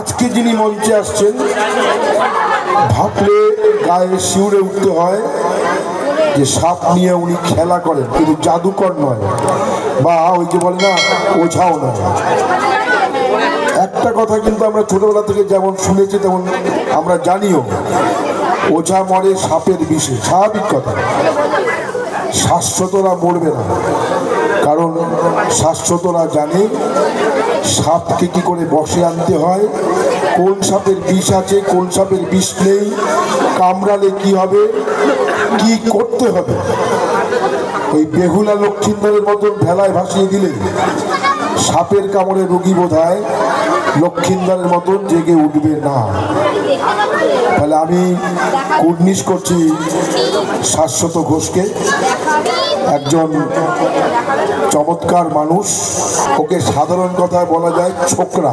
আজকে যিনি মঞ্চে আসছেন ভাবলে গায়ে শিউরে উঠতে হয় যে সাপ নিয়ে উনি খেলা করেন, কিন্তু জাদুকর নয়, বা ওই যে বলে না ওঝাও নয়। একটা কথা কিন্তু আমরা ছোটবেলা থেকে যেমন শুনেছি তেমন আমরা জানিও, ওঝা মরে সাপের বিষে, স্বাভাবিক কথা। শাশ্বতরা মরবে না, কারণ শাশ্বতরা জানে সাপকে কি করে বসে আনতে হয়, কোন সাপের বিষ আছে কোন সাপের বিষ নেই, কামড়ালে কি হবে, কি করতে হবে। ওই বেহুলা লক্ষ্মীন্দরের মতন ভেলায় ভাসিয়ে দিলে সাপের কামড়ে রোগী বোধহয় লক্ষ্মীন্দরের মতন জেগে উঠবে না। তাহলে আমি কুর্নিশ করছি শাশ্বত ঘোষকে, একজন চমৎকার মানুষ, ওকে সাধারণ কথায় বলা যায় ছোকরা,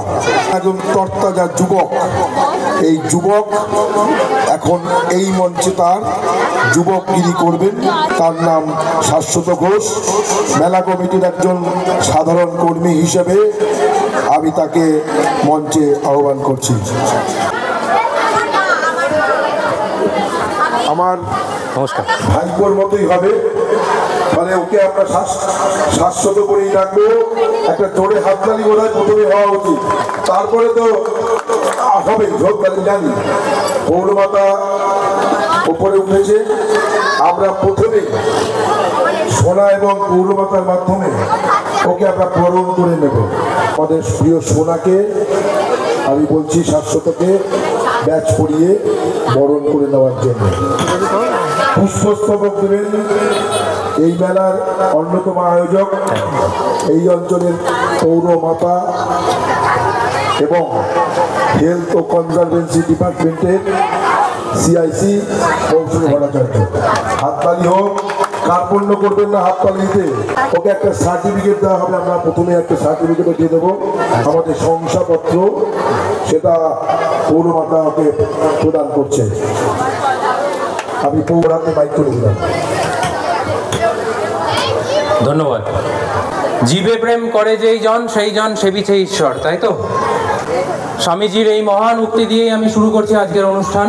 একজন তরতাজা যুবক। এই যুবক এখন এই মঞ্চে তার যুবকগিরি করবেন। তার নাম শাশ্বত ঘোষ। মেলা কমিটির একজন সাধারণ কর্মী হিসেবে আমি তাকে মঞ্চে আহ্বান করছি। আমার নমস্কার, ভাইপোর মতোই হবে, মানে ওকে আমরা শাশ্বত করেই রাখবো। একটা জোরে হাততালি বোধহয় প্রথমে হওয়া উচিত, তারপরে তো হবে ঝোঁক বাড়ি। জানি পৌরমাতা ওপরে উঠেছে, আমরা প্রথমে সোনা এবং পৌরমাতার মাধ্যমে ওকে আমরা বরণ করে নেব। আমাদের প্রিয় সোনাকে আমি বলছি শাশ্বতকে ব্যাচ পরিয়ে বরণ করে নেওয়ার জন্য। পুষ্পস্তবক দেবেন এই মেলার অন্যতম আয়োজক, এই অঞ্চলের পৌরমাতা এবং হেলথ ও কনজারভেন্সি ডিপার্টমেন্টের CIC কৌশল ভট্টাচার্য। হাততালি হোক, কার্পণ্য করবেন না হাততালিতে। ওকে একটা সার্টিফিকেট দেওয়া হবে, আমরা প্রথমে একটা সার্টিফিকেটও দিয়ে দেবো, আমাদের শংসাপত্র, সেটা পৌরমাতা ওকে প্রদান করছে। আমি পৌরাতে বাইক করে দিলাম। ধন্যবাদ। জীবে প্রেম করে যেই জন সেই জন সেবিছে ঈশ্বর, তাই তো? স্বামীজির এই মহান উক্তি দিয়েই আমি শুরু করছি আজকের অনুষ্ঠান।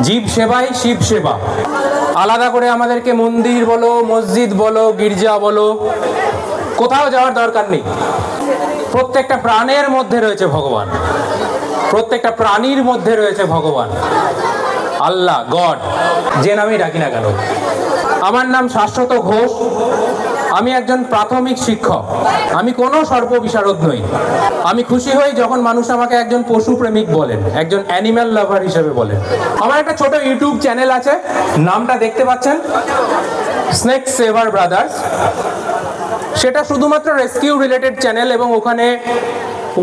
জীব সেবাই শিব সেবা। আলাদা করে আমাদেরকে মন্দির বলো, মসজিদ বলো, গির্জা বলো, কোথাও যাওয়ার দরকার নেই। প্রত্যেকটা প্রাণের মধ্যে রয়েছে ভগবান, প্রত্যেকটা প্রাণীর মধ্যে রয়েছে ভগবান, আল্লাহ, গড, যে নামেই ডাকি না কেন। আমার নাম শাশ্বত ঘোষ। আমি একজন প্রাথমিক শিক্ষক। আমি কোনো সর্ববিশারদ নই। আমি খুশি হই যখন মানুষ আমাকে একজন পশু প্রেমিক বলেন, একজন অ্যানিম্যাল লাভার হিসেবে বলেন। আমার একটা ছোট ইউটিউব চ্যানেল আছে, নামটা দেখতে পাচ্ছেন, স্নেক সেভার ব্রাদার্স। সেটা শুধুমাত্র রেস্কিউ রিলেটেড চ্যানেল, এবং ওখানে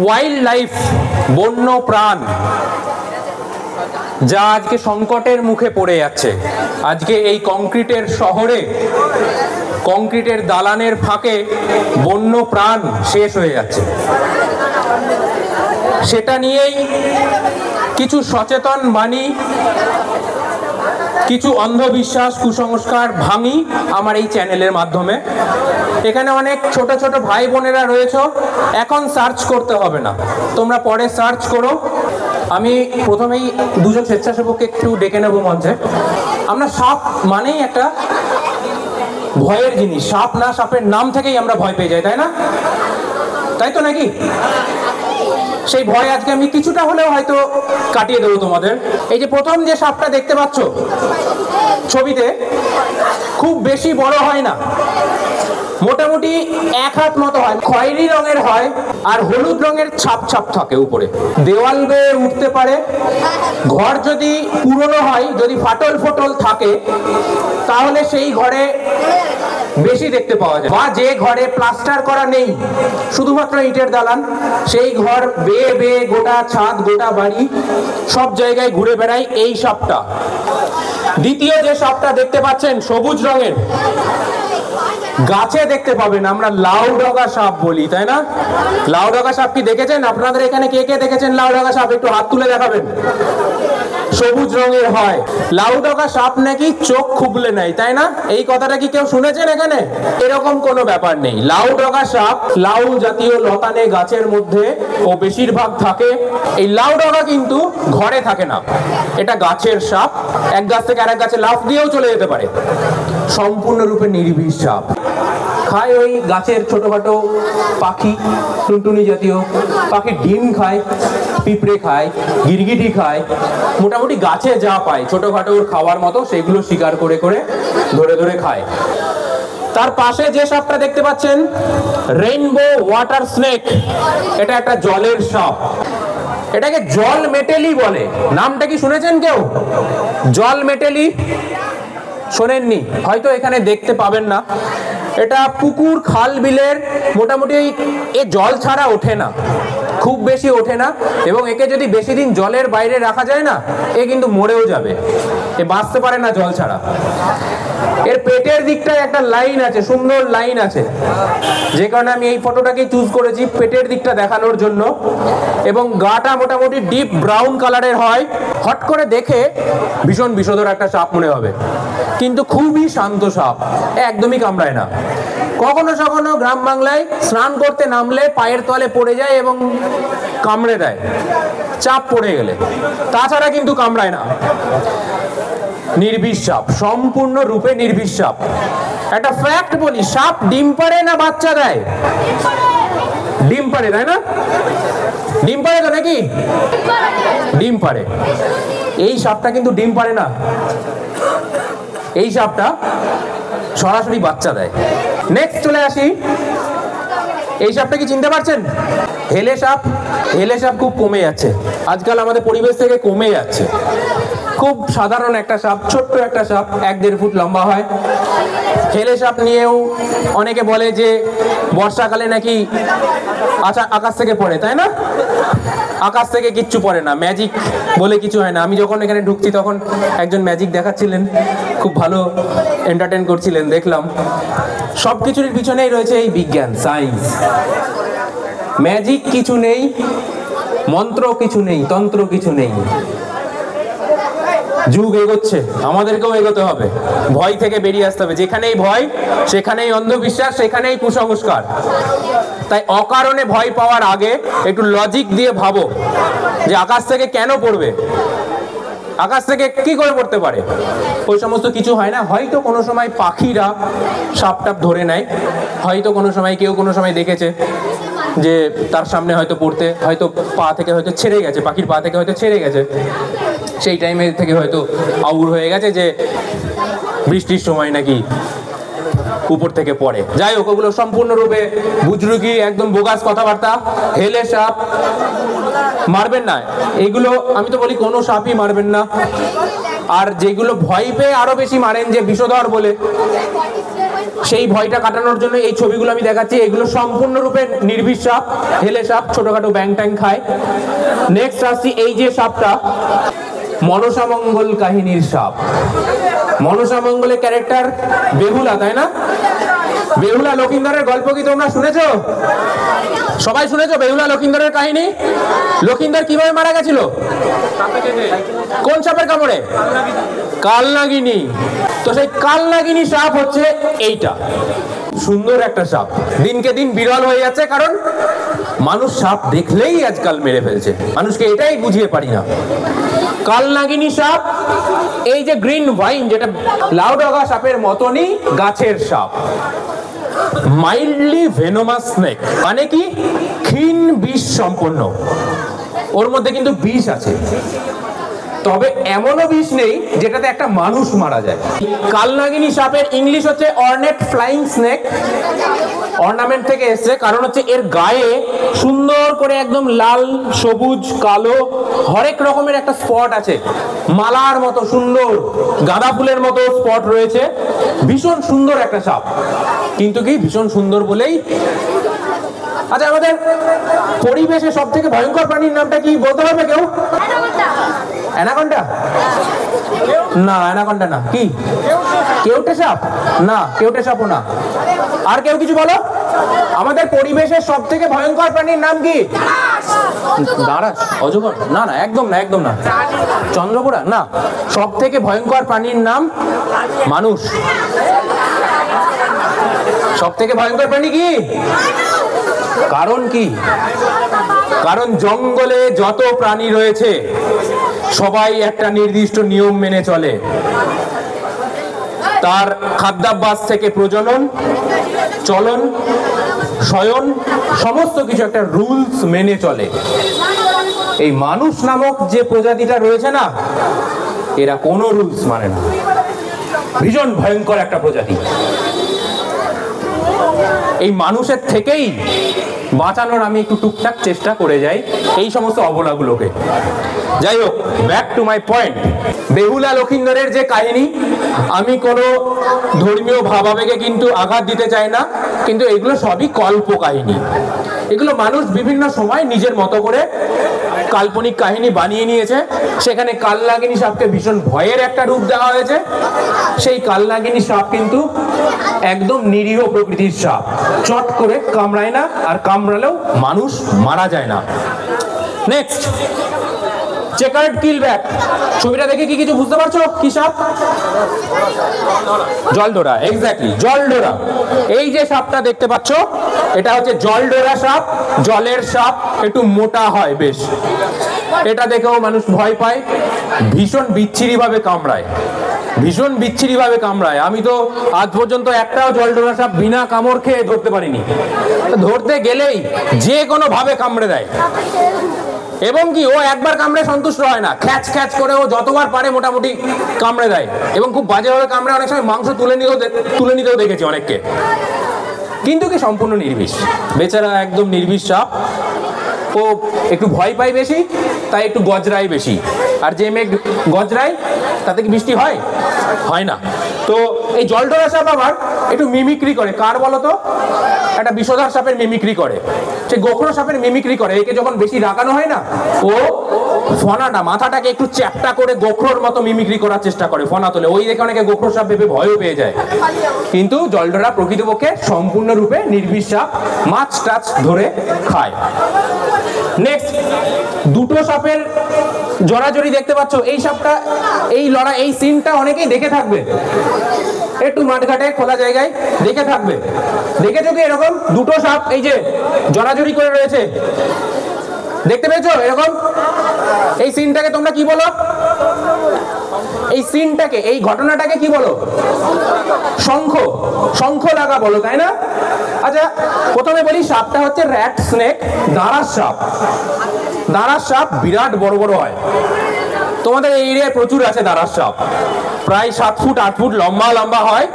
ওয়াইল্ড লাইফ, বন্য প্রাণ যা আজকে সংকটের মুখে পড়ে যাচ্ছে, আজকে এই কংক্রিটের শহরে, কংক্রিটের দালানের ফাঁকে বন্য প্রাণ শেষ হয়ে যাচ্ছে, সেটা নিয়েই কিছু সচেতন বাণী, কিছু অন্ধবিশ্বাস, কুসংস্কার ভাঙি আমার এই চ্যানেলের মাধ্যমে। এখানে অনেক ছোট ছোট ভাই বোনেরা রয়েছে, এখন সার্চ করতে হবে না, তোমরা পরে সার্চ করো। আমি প্রথমেই দুজন স্বেচ্ছাসেবককে একটু ডেকে নেব মঞ্চে। আমরা সাপ মানেই একটা ভয়ের জিনিস, সাপ না, সাপের নাম থেকেই আমরা ভয় পেয়ে যাই, তাই না? তাই তো নাকি? সেই ভয় আজকে আমি কিছুটা হলেও হয়তো কাটিয়ে দেবো তোমাদের। এই যে প্রথম যে সাপটা দেখতে পাচ্ছ ছবিতে, খুব বেশি বড় হয় না, মোটামুটি 1 হাত মতো হয়, খয়েরি রঙের হয়, আর হলুদ রঙের ছাপ ছাপ থাকে উপরে, দেওয়াল বেয়ে উঠতে পারে। ঘর যদি পুরনো হয়, যদি ফাটল ফটল থাকে, তাহলে সেই ঘরে বেশি দেখতে পাওয়া যায়। বা যে ঘরে প্লাস্টার করা নেই, শুধুমাত্র ইটের দালান, সেই ঘর বেয়ে বেয়ে গোটা ছাদ, গোটা বাড়ি, সব জায়গায় ঘুরে বেড়ায় এই সাপটা। দ্বিতীয় যে সাপটা দেখতে পাচ্ছেন সবুজ রঙের, গাছে দেখতে পাবেন, আমরা লাউ ডগা সাপ বলি, তাই না? লাউ ডগা সাপ কি দেখেছেন? আপনাদের এখানে কে কে দেখেছেন লাউ ডগা সাপ? একটু হাত তুলে দেখাবেন। সবুজ রঙের হয়। লাউ ডগা সাপ নাকি চোখ খুবলে নেয়, তাই না? এই কথাটা কি কেউ শুনেছেন এখানে? এরকম কোনো ব্যাপার নেই। লাউ ডগা সাপ লাউ জাতীয় লতানে গাছের মধ্যে ও বেশিরভাগ থাকে। এই লাউ ডগা কিন্তু ঘরে থাকে না, এটা গাছের সাপ, এক গাছ থেকে আরেক গাছে লাফ দিয়েও চলে যেতে পারে। সম্পূর্ণরূপে নির্বিষ সাপ। খায় ওই গাছের ছোটখাটো পাখি, টুনটুনি জাতীয় পাখি, ডিম খায়, পিঁপড়ে খায়, গিরগিটি খায়, মোটামুটি গাছে যা পায় ছোটখাটো খাওয়ার মতো সেগুলো শিকার করে করে ধরে ধরে খায়। তার পাশে যে সাপটা দেখতে পাচ্ছেন, রেইনবো ওয়াটার স্নেক, এটা একটা জলের সাপ। এটাকে জল মেটেলি বলে। নামটা কি শুনেছেন কেউ? জল মেটেলি শোনেননি? হয়তো এখানে দেখতে পাবেন না। এটা পুকুর খাল বিলের মোটামুটি এ জল ছাড়া ওঠে না, খুব বেশি ওঠে না, এবং একে যদি বেশি দিন জলের বাইরে রাখা যায় না, এ কিন্তু মরেও যাবে, এ বাঁচতে পারে না জল ছাড়া। এর পেটের দিকটায় একটা লাইন আছে, সুন্দর লাইন আছে, যে কারণে আমি এই ফটোটাকে চুজ করেছি পেটের দিকটা দেখানোর জন্য। এবং গাটা মোটামুটি ডিপ ব্রাউন কালারের হয়। হট করে দেখে ভীষণ বিষধর একটা সাপ মনে হবে, কিন্তু খুবই শান্ত সাপ, একদমই কামড়ায় না। কখনো কখনো গ্রাম বাংলায় স্নান করতে নামলে পায়ের তলে পড়ে যায় এবং কামড়ে দেয়, চাপ পড়ে গেলে, তাছাড়া কিন্তু কামড়ায় না। নির্বিষ সাপ, সম্পূর্ণ রূপে নির্বিষ সাপ। একটা ফ্যাক্ট বলি, সাপ ডিম পাড়ে না বাচ্চা দেয়? ডিম পাড়ে, তাই না? ডিম পাড়ে তো নাকি? ডিম পাড়ে। এই সাপটা কিন্তু ডিম পাড়ে না, এই সাপটা সরাসরি বাচ্চা দেয়। নেক্সট চলে আসি, এই সাপটা কি চিনতে পারছেন? হেলে সাপ। হেলে সাপ খুব কমে যাচ্ছে আজকাল, আমাদের পরিবেশ থেকে কমে যাচ্ছে। খুব সাধারণ একটা সাপ, ছোট্ট একটা সাপ, 1-1.5 ফুট লম্বা হয়। হেলে সাপ নিয়েও অনেকে বলে যে বর্ষাকালে নাকি আকাশ থেকে পড়ে, তাই না? আকাশ থেকে কিচ্ছু পড়ে না, ম্যাজিক বলে কিছু হয় না। আমি যখন এখানে ঢুকছি তখন একজন ম্যাজিক দেখাচ্ছিলেন, খুব ভালো এন্টারটেইন করছিলেন, দেখলাম। সব কিছুর পিছনেই রয়েছে এই বিজ্ঞান, সায়েন্স। ম্যাজিক কিছু নেই, মন্ত্র কিছু নেই, তন্ত্র কিছু নেই। যুগ এগোচ্ছে, আমাদেরকেও এগোতে হবে, ভয় থেকে বেরিয়ে আসতে হবে। যেখানেই ভয় সেখানেই অন্ধবিশ্বাস, সেখানেই কুসংস্কার। তাই অকারণে ভয় পাওয়ার আগে একটু লজিক দিয়ে ভাবো যে আকাশ থেকে কেন পড়বে, আকাশ থেকে কি করে পড়তে পারে। ওই সমস্ত কিছু হয় না। হয়তো কোনো সময় পাখিরা সাপ টাপ ধরে নেয়, হয়তো কোনো সময় কেউ কোনো সময় দেখেছে যে তার সামনে হয়তো পড়তে, হয়তো পা থেকে হয়তো ছেড়ে গেছে, পাখির পা থেকে হয়তো ছেড়ে গেছে, সেই টাইমে থেকে হয়তো আউর হয়ে গেছে যে বৃষ্টির সময় নাকি উপর থেকে পড়ে। যাই হোক, ওগুলো সম্পূর্ণরূপে বুজরুকি, একদম বোগাস কথাবার্তা। হেলে সাপ মারবেন না, এগুলো আমি তো বলি কোনো সাপই মারবেন না। আর যেগুলো ভয় পেয়ে আরো বেশি মারেন, যে বিষধর বলে, সেই ভয়টা কাটানোর জন্য এই ছবিগুলো আমি দেখাচ্ছি। এগুলো সম্পূর্ণরূপে নির্বিষ সাপ, হেলে সাপ, ছোটখাটো ব্যাং ট্যাং খায়। নেক্সট আসছি, এই যে সাপটা মনসামঙ্গল কাহিনীর সাপ। মনসামঙ্গলের ক্যারেক্টার বেহুলা, তাই না? বেহুলা লক্ষিন্দরের গল্প কি তোমরা শুনেছো? সবাই শুনেছো বেহুলা লক্ষিন্দরের কাহিনী? লক্ষিন্দর কিভাবে মারা গেছিল? কোন সাপের কামড়ে? কালনাগিনী। তো সেই কালনাগিনী সাপ হচ্ছে এইটা। সুন্দর একটা সাপ, দিনকে দিন বিরল হয়ে যাচ্ছে, কারণ মানুষ সাপ দেখলেই আজকাল মেরে ফেলছে। মানুষকে এটাই বুঝিয়ে পারি না। কালনাগিনী সাপ, এই যে গ্রিন ভাইন, যেটা লাউডগা সাপের মতনই গাছের সাপ। মাইল্ডলি ভেনোমাস স্নেক, মানে কি ক্ষীণ বিষ সম্পন্ন। ওর মধ্যে কিন্তু বিষ আছে, তবে এমনও বিষ নেই যেটাতে একটা মানুষ মারা যায়। কালনাগিনী সাপের ইংলিশ হচ্ছে অর্নেট ফ্লাইং স্নেক। অর্নামেন্ট থেকে এসছে, কারণ হচ্ছে এর গায়ে সুন্দর করে একদম লাল, সবুজ, কালো হরেক রকমের একটা স্পট আছে, মালার মতো সুন্দর, গাঁদা ফুলের মতো স্পট রয়েছে। ভীষণ সুন্দর একটা সাপ, কিন্তু কি ভীষণ সুন্দর বলেই। আচ্ছা, আমাদের পরিবেশে সব থেকে ভয়ঙ্কর প্রাণীর নামটা কি বলতে হবে কেউ? অ্যানাকন্ডা? না, অ্যানাকন্ডা না। কি? কেউটে সাপ? না, কেউটে সাপও না। আর কেউ কিছু বলো। আমাদের পরিবেশের সব থেকে ভয়ঙ্কর প্রাণীর নাম কি? দাঁড়াস, অজগর? না না, একদম না, একদম না। চন্দ্রপুরা? না। সব থেকে ভয়ঙ্কর প্রাণীর নাম মানুষ। সব থেকে ভয়ঙ্কর প্রাণী কি? কারণ কি? কারণ জঙ্গলে যত প্রাণী রয়েছে সবাই একটা নির্দিষ্ট নিয়ম মেনে চলে। তার খাদ্যাভ্যাস থেকে প্রজনন, চলন, শয়ন, সমস্ত কিছু একটা রুলস মেনে চলে। এই মানুষ নামক যে প্রজাতিটা রয়েছে না, এরা কোনো রুলস মানে না। ভীষণ ভয়ঙ্কর একটা প্রজাতি। এই মানুষের থেকেই বাঁচানোর আমি একটু টুকটাক চেষ্টা করে যাই এই সমস্ত অবলাগুলোকে। যাই হোক, back to my point. Behula লক্ষিন্দরের যে কাহিনী, আমি কোনো ধর্মীয় ভাবাবেগে কিন্তু আঘাত দিতে চাই না, কিন্তু এগুলো সবই কল্প কাহিনী। এগুলো মানুষ বিভিন্ন সময় নিজের মতো করে কাল্পনিক কাহিনী বানিয়ে নিয়েছে। সেখানে কালনাগিনী সাপকে ভীষণ ভয়ের একটা রূপ দেওয়া হয়েছে। সেই কালনাগিনী সাপ কিন্তু একদম নিরীহ প্রকৃতির সাপ, চট করে কামড়ায় না, আর কামড়ালেও মানুষ মারা যায় না। Next, chequered keelback. ছবিটা দেখে কি কিছু বুঝতে পারছো? কি সাপ? জলডোরা। এক্স্যাক্টলি, জলডোরা। এই যে সাপটা দেখতে পাচ্ছ, এটা হচ্ছে জলডোরা সাপ। জলের সাপ, একটু মোটা হয় বেশ। এটা দেখেও মানুষ ভয় পায়। ভীষণ বিচ্ছিরি ভাবে কামড়ায়, ভীষণ বিচ্ছিরি ভাবে কামড়ায়। আমি তো আজ পর্যন্ত একটাও জলডোরা সাপ বিনা কামড় খেয়ে ধরতে পারিনি। ধরতে গেলেই যে কোনো ভাবে কামড়ে দেয়। এবং কি, ও একবার কামড়ে সন্তুষ্ট হয় না, খ্যাচ খ্যাচ করে ও যতবার পারে মোটামুটি কামড়ে দেয়। এবং খুব বাজেভাবে কামড়ে, অনেক সময় মাংস তুলে নিতেও দেখেছি অনেককে। কিন্তু কি সম্পূর্ণ নির্বিষ, বেচারা একদম নির্বিষ সাপ। ও একটু ভয় পায় বেশি, তাই একটু গজরায় বেশি। আর যে মেঘ গজরায় তাতে কি বৃষ্টি হয়? হয় না। তো এই জলডোরা সাপ আবার একটু মিমিক্রি করে। কার বলো তো? একটা বিষধর সাপের মিমিক্রি করে, সে গোখরো সাপের মিমিক্রি করে। একে যখন বেশি রাগানো হয় না, ও ফনাটা, মাথাটাকে একটু চ্যাপটা করে গোখরোর মতো মিমিক্রি করার চেষ্টা করে, ফনা তোলে। ওই দেখে অনেকে গোখরো সাপ ভেবে ভয়ও পেয়ে যায়। কিন্তু জলডোরা প্রকৃতপক্ষে সম্পূর্ণরূপে নির্বিষ সাপ, মাছ টাছ ধরে খায়। নেক্সট, দুটো সাপের জড়াজড়ি দেখতে পাচ্ছ। এই সাপটা, এই লড়াই, এই সিনটা অনেকেই দেখে থাকবে, একটু মাঠঘাটে খোলা জায়গায় দেখে থাকবে। দেখেছো কি এরকম দুটো সাপ এই যে জড়াজড়ি করে রয়েছে? দেখতে পেয়েছো এরকম? এই সিনটাকে তোমরা কি বলো? এই সিনটাকে, এই ঘটনাটাকে কি বলো? শঙ্খ লাগা বলো, তাই না? আচ্ছা, প্রথমে বলি, সাপটা হচ্ছে র্যাট স্নেক, দাঁড়ার সাপ। দাঁড়ার সাপ বিরাট বড় বড় হয়। তোমাদের এই এরিয়ায় প্রচুর আছে দাঁড়ার সাপ, প্রায় 7 ফুট 8 ফুট লম্বা লম্বা হয়।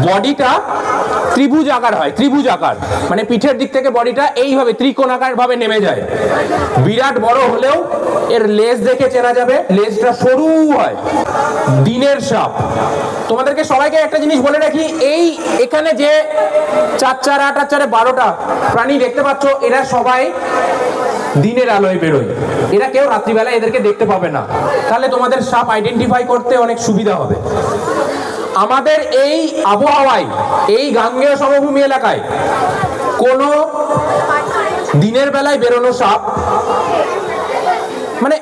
বডিটা ত্রিভুজ আকার হয়, ত্রিভুজ আকার, মানে পিঠের দিক থেকে বডিটা এইভাবে ত্রিকোণাকার ভাবে নেমে যায়। বিরাট বড় হলেও এর লেজ দেখে চেনা যাবে, লেজটা সরু হয়। দিনের সাপ। তোমাদেরকে সবাইকে একটা জিনিস বলে রাখি, এই এখানে যে 4 4 8 8 4 12টা প্রাণী দেখতে পাচ্ছ, এরা সবাই দিনের আলোয় বেরোয়। এরা কেউ রাত্রিবেলা এদেরকে দেখতে পাবে না, তাহলে তোমাদের সাপ আইডেন্টিফাই করতে অনেক সুবিধা হবে। আমাদের এই আবহাওয়ায়, এই গাঙ্গেয় সমভূমি এলাকায় কোনো দিনের বেলায় বেরোনো সাপ, মানে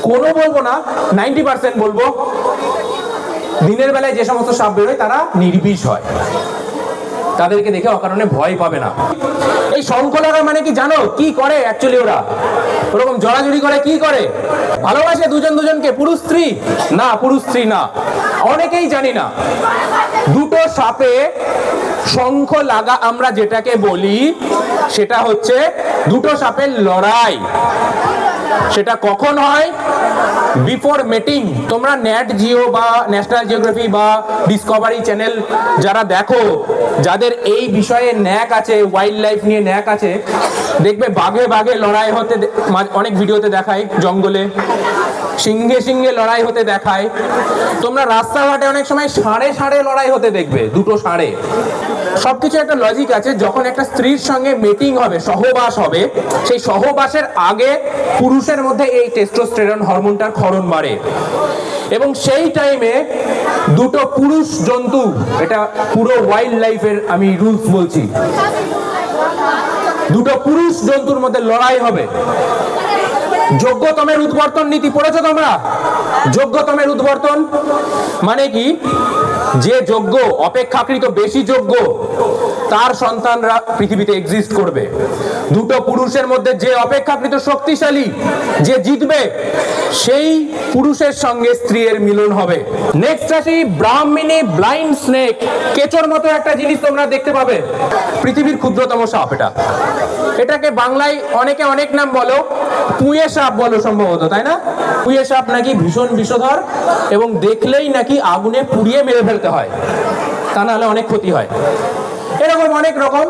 কোনো বলবো না, 90% বলবো, দিনের বেলায় যে সমস্ত সাপ বেরোয় তারা নির্বিষ হয়। তাদেরকে দেখে অকারণে ভয় পাবে না। এই শঙ্খ লাগা মানে কি জানো? কি করে অ্যাকচুয়ালি ওরা? ওরকম জড়াজড়ি করে কি করে? ভালোবাসে দুজন দুজনকে, পুরুষ স্ত্রী? না, পুরুষ স্ত্রী না, অনেকেই জানি না। দুটো সাপে শঙ্খ লাগা আমরা যেটাকে বলি, সেটা হচ্ছে দুটো সাপের লড়াই। সেটা কখন হয়? বিফোর মেটিং। তোমরা নেট জিও বা ন্যাশনাল জিওগ্রাফি বা ডিসকভারি চ্যানেল যারা দেখো, যাদের এই বিষয়ে ন্যাক আছে, ওয়াইল্ড লাইফ নিয়ে ন্যাক আছে, দেখবে বাঘে বাঘে লড়াই হতে অনেক ভিডিওতে দেখায় জঙ্গলে। সিংহে সিংহে লড়াই হতে দেখায়। তোমরা রাস্তাঘাটে অনেক সময় ষাঁড়ে ষাঁড়ে লড়াই হতে দেখবে, দুটো ষাঁড়ে। সবকিছু একটা লজিক আছে। যখন একটা স্ত্রীর সঙ্গে মিটিং হবে, সহবাস হবে, সেই সহবাসের আগে পুরুষের মধ্যে এই টেস্টোস্টেরন হরমোনটার ক্ষরণ বাড়ে এবং সেই টাইমে দুটো পুরুষ জন্তু, এটা পুরো ওয়াইল্ড লাইফের আমি রুলস বলছি, দুটো পুরুষ জন্তুর মধ্যে লড়াই হবে। যোগ্যতমের উদ্বর্তন নীতি পড়েছো তোমরা? যোগ্যতমের উদ্বর্তন মানে কি? যে যোগ্য, অপেক্ষাকৃত বেশি যোগ্য, তার সন্তানরা পৃথিবীতে এক্সিস্ট করবে। দুটো পুরুষের মধ্যে যে অপেক্ষাকৃত শক্তিশালী, যে জিতবে, সেই পুরুষের সঙ্গে স্ত্রীর মিলন হবে। নেক্সট আসি ব্রাহ্মণী ব্লাইন্ড স্নেক। কেঁচোর মতো একটা জিনিস তোমরা দেখতে পাবে, পৃথিবীর ক্ষুদ্রতম সাপ। এটাকে বাংলায় অনেকে অনেক নাম বলো, পুঁয়ে সাপ বলো সম্ভবত, তাই না? পুঁয়ে সাপ নাকি ভীষণ বিষধর এবং দেখলেই নাকি আগুনে পুড়িয়ে মেরে ফেলতে হয়, তা না হলে অনেক ক্ষতি হয়। এরকম অনেক রকম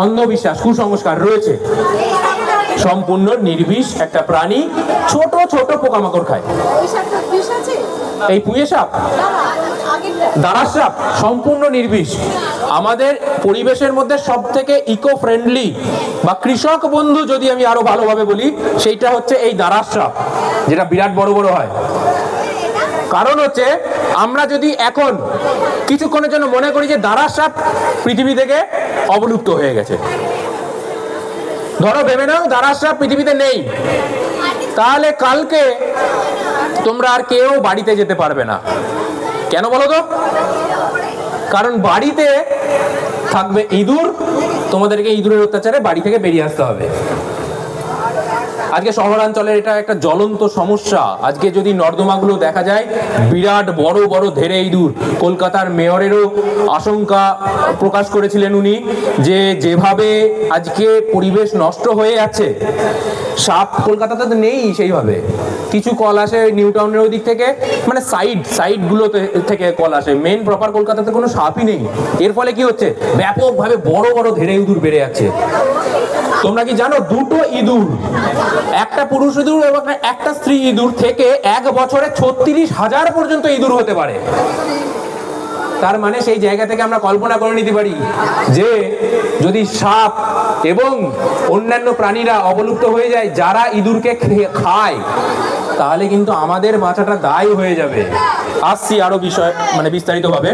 অন্ধবিশ্বাস, কুসংস্কার রয়েছে। সম্পূর্ণ নির্বিষ একটা প্রাণী, ছোট ছোট পোকামাকড় খায়। এই পুঁয়ে সাপ, দারাস সাপ সম্পূর্ণ নির্বিষ। আমাদের পরিবেশের মধ্যে সব থেকে ইকো ফ্রেন্ডলি বা কৃষক বন্ধু, যদি আমি আরো ভালোভাবে বলি, সেইটা হচ্ছে এই দারাস সাপ, যেটা বিরাট বড় বড় হয়। কারণ হচ্ছে আমরা যদি এখন কিছুক্ষণের জন্য মনে করি যে দারাস সাপ পৃথিবী থেকে অবলুপ্ত হয়ে গেছে, ধরো ভেবে নাও দারাস সাপ পৃথিবীতে নেই, তাহলে কালকে তোমরা আর কেউ বাড়িতে যেতে পারবে না। কেন বলো তো? কারণ বাড়িতে থাকবে ইঁদুর, তোমাদেরকে ইঁদুরের অত্যাচারে বাড়ি থেকে বেরিয়ে আসতে হবে। আজকে শহরাঞ্চলের এটা একটা জ্বলন্ত সমস্যা। আজকে যদি নর্দমাগুলো দেখা যায়, বিরাট বড় বড় ধেড়ে ইঁদুর। কলকাতার মেয়রেরও আশঙ্কা প্রকাশ করেছিলেন উনি, যে যেভাবে আজকে পরিবেশ নষ্ট হয়ে যাচ্ছে, সাপ কলকাতাতে তো নেই সেইভাবে। কিছু কল আসে নিউ টাউনের ওই দিক থেকে, মানে সাইডগুলো থেকে কল আসে, মেন প্রপার কলকাতাতে কোনো সাপই নেই। এর ফলে কি হচ্ছে? ব্যাপকভাবে বড় বড় ধেড়ে ইঁদুর বেড়ে যাচ্ছে। তোমরা কি জানো, দুটো ইঁদুর, একটা পুরুষ ইঁদুর এবং একটা স্ত্রী ইঁদুর থেকে এক বছরে 36,000 পর্যন্ত ইঁদুর হতে পারে। তার মানে সেই জায়গা থেকে আমরা কল্পনা করে নিতে পারি যে যদি সাপ এবং অন্যান্য প্রাণীরা অবলুপ্ত হয়ে যায়, যারা ইঁদুরকে খায়, তাহলে কিন্তু আমাদের বাঁচাটা দায় হয়ে যাবে। আসছি আরো বিষয়, মানে বিস্তারিতভাবে।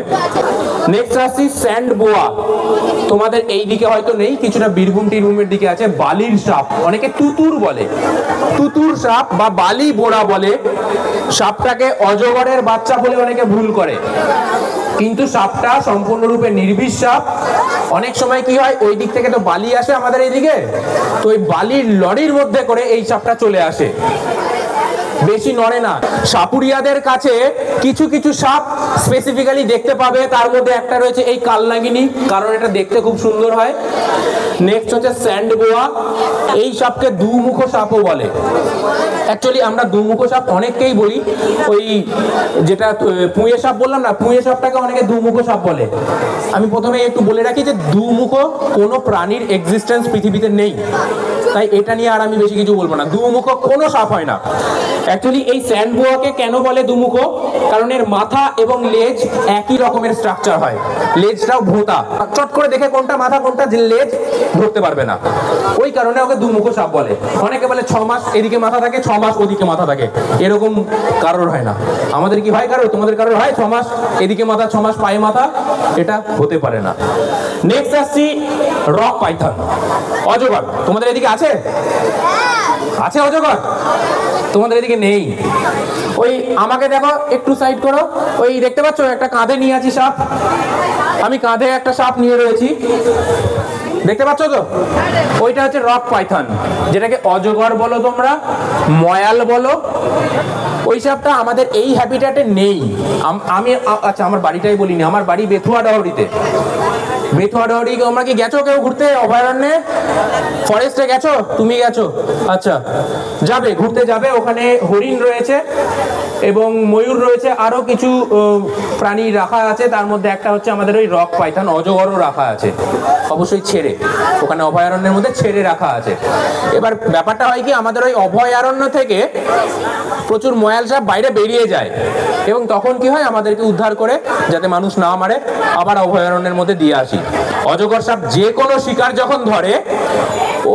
নেক্সট আসছি স্যান্ড বোয়া। তোমাদের এই দিকে হয়তো নেই, কিছুটা বীরভূম টিরভূমের দিকে আছে। বালির সাপ, অনেকে তুতুর বলে, তুতুর সাপ বা বালি বোড়া বলে। সাপটাকে অজগরের বাচ্চা বলে অনেকে ভুল করে, কিন্তু সাপটা সম্পূর্ণরূপে নির্বিষ সাপ। অনেক সময় কি হয়, ওই দিক থেকে তো বালি আসে আমাদের এইদিকে, তো ওই বালির লরির মধ্যে করে এই সাপটা চলে আসে, বেশি নড়ে না। সাপুরিয়াদের কাছে কিছু কিছু সাপ স্পেসিফিক্যালি দেখতে পাবে, তার মধ্যে একটা রয়েছে এই কালনাগিনী, কারণ এটা দেখতে খুব সুন্দর হয়। নেক্সট হচ্ছে স্যান্ড বোয়া। এই সাপকে দুমুখ সাপও বলে। অ্যাকচুয়ালি আমরা দুমুখ সাপ অনেককেই বলি, ওই যেটা পুঁয়ে সাপ বললাম না, পুঁয়ে সাপটাকে অনেকে দুমুখ সাপ বলে। আমি প্রথমে একটু বলে রাখি যে দুমুখ কোনো প্রাণীর এক্সিস্টেন্স পৃথিবীতে নেই, তাই এটা নিয়ে আর আমি বেশি কিছু বলবো না। দুমুখ কোনো সাপ হয় না। অ্যাকচুয়ালি এই স্যান্ড বোয়াকে কেন বলে দুমুখ? কারণ এর মাথা এবং লেজ একই রকমের স্ট্রাকচার হয়, লেজটাও ভোঁতা, চট করে দেখে কোনটা মাথা কোনটা লেজ ধরতে পারবে না, ওই কারণে ওকে দুমুখ সাপ বলে। অনেকে বলে 6 মাস এদিকে মাথা থাকে, 6 মাস ওদিকে মাথা থাকে, এরকম কারোর হয় না। আমাদের কি হয় কারোর? তোমাদের কারোর হয় 6 মাস এদিকে মাথা 6 মাস পায়ে মাথা? এটা হতে পারে না। নেক্সট আসছি রক পাইথন, অজগর। তোমাদের এদিকে আছে? আছে অজগর? তোমাদের এদিকে নেই। ওই আমাকে দেখো, একটু সাইড করো, ওই দেখতে পাচ্ছ একটা কাঁধে নিয়ে আছি সাপ, আমি কাঁধে একটা সাপ নিয়ে রয়েছি, দেখতে পাচ্ছ তো? ওইটা হচ্ছে রক পাইথন, যেটাকে অজগর বলো তোমরা, ময়াল বলো। ওই সাপটা আমাদের এই হ্যাবিটেটে নেই। আমি আচ্ছা আমার বাড়িটাই বলিনি, আমার বাড়ি বেথুয়া ডহরিতে। বেথুয়া ডহরি তোমরা কি গেছো কেউ ঘুরতে? অভয়ারণ্যে, ফরেস্টে গেছো? তুমি গেছো? আচ্ছা, যাবে, ঘুরতে যাবে। ওখানে হরিণ রয়েছে এবং ময়ূর রয়েছে, আরো কিছু প্রাণী রাখা আছে। তার মধ্যে একটা হচ্ছে আমাদের ওই রক পাইথন, অজগরও রাখা আছে, অবশ্যই ছেড়ে। ওখানে অভয়ারণ্যের মধ্যে ছেড়ে রাখা আছে। এবার ব্যাপারটা হয় কি, আমাদের ওই অভয়ারণ্য থেকে প্রচুর ময়াল সাপ বাইরে বেরিয়ে যায় এবং তখন কি হয়, আমাদেরকে উদ্ধার করে যাতে মানুষ না মারে আবার অভয়ারণ্যের মধ্যে দিয়ে আসি। অজগর সাপ যে কোনো শিকার যখন ধরে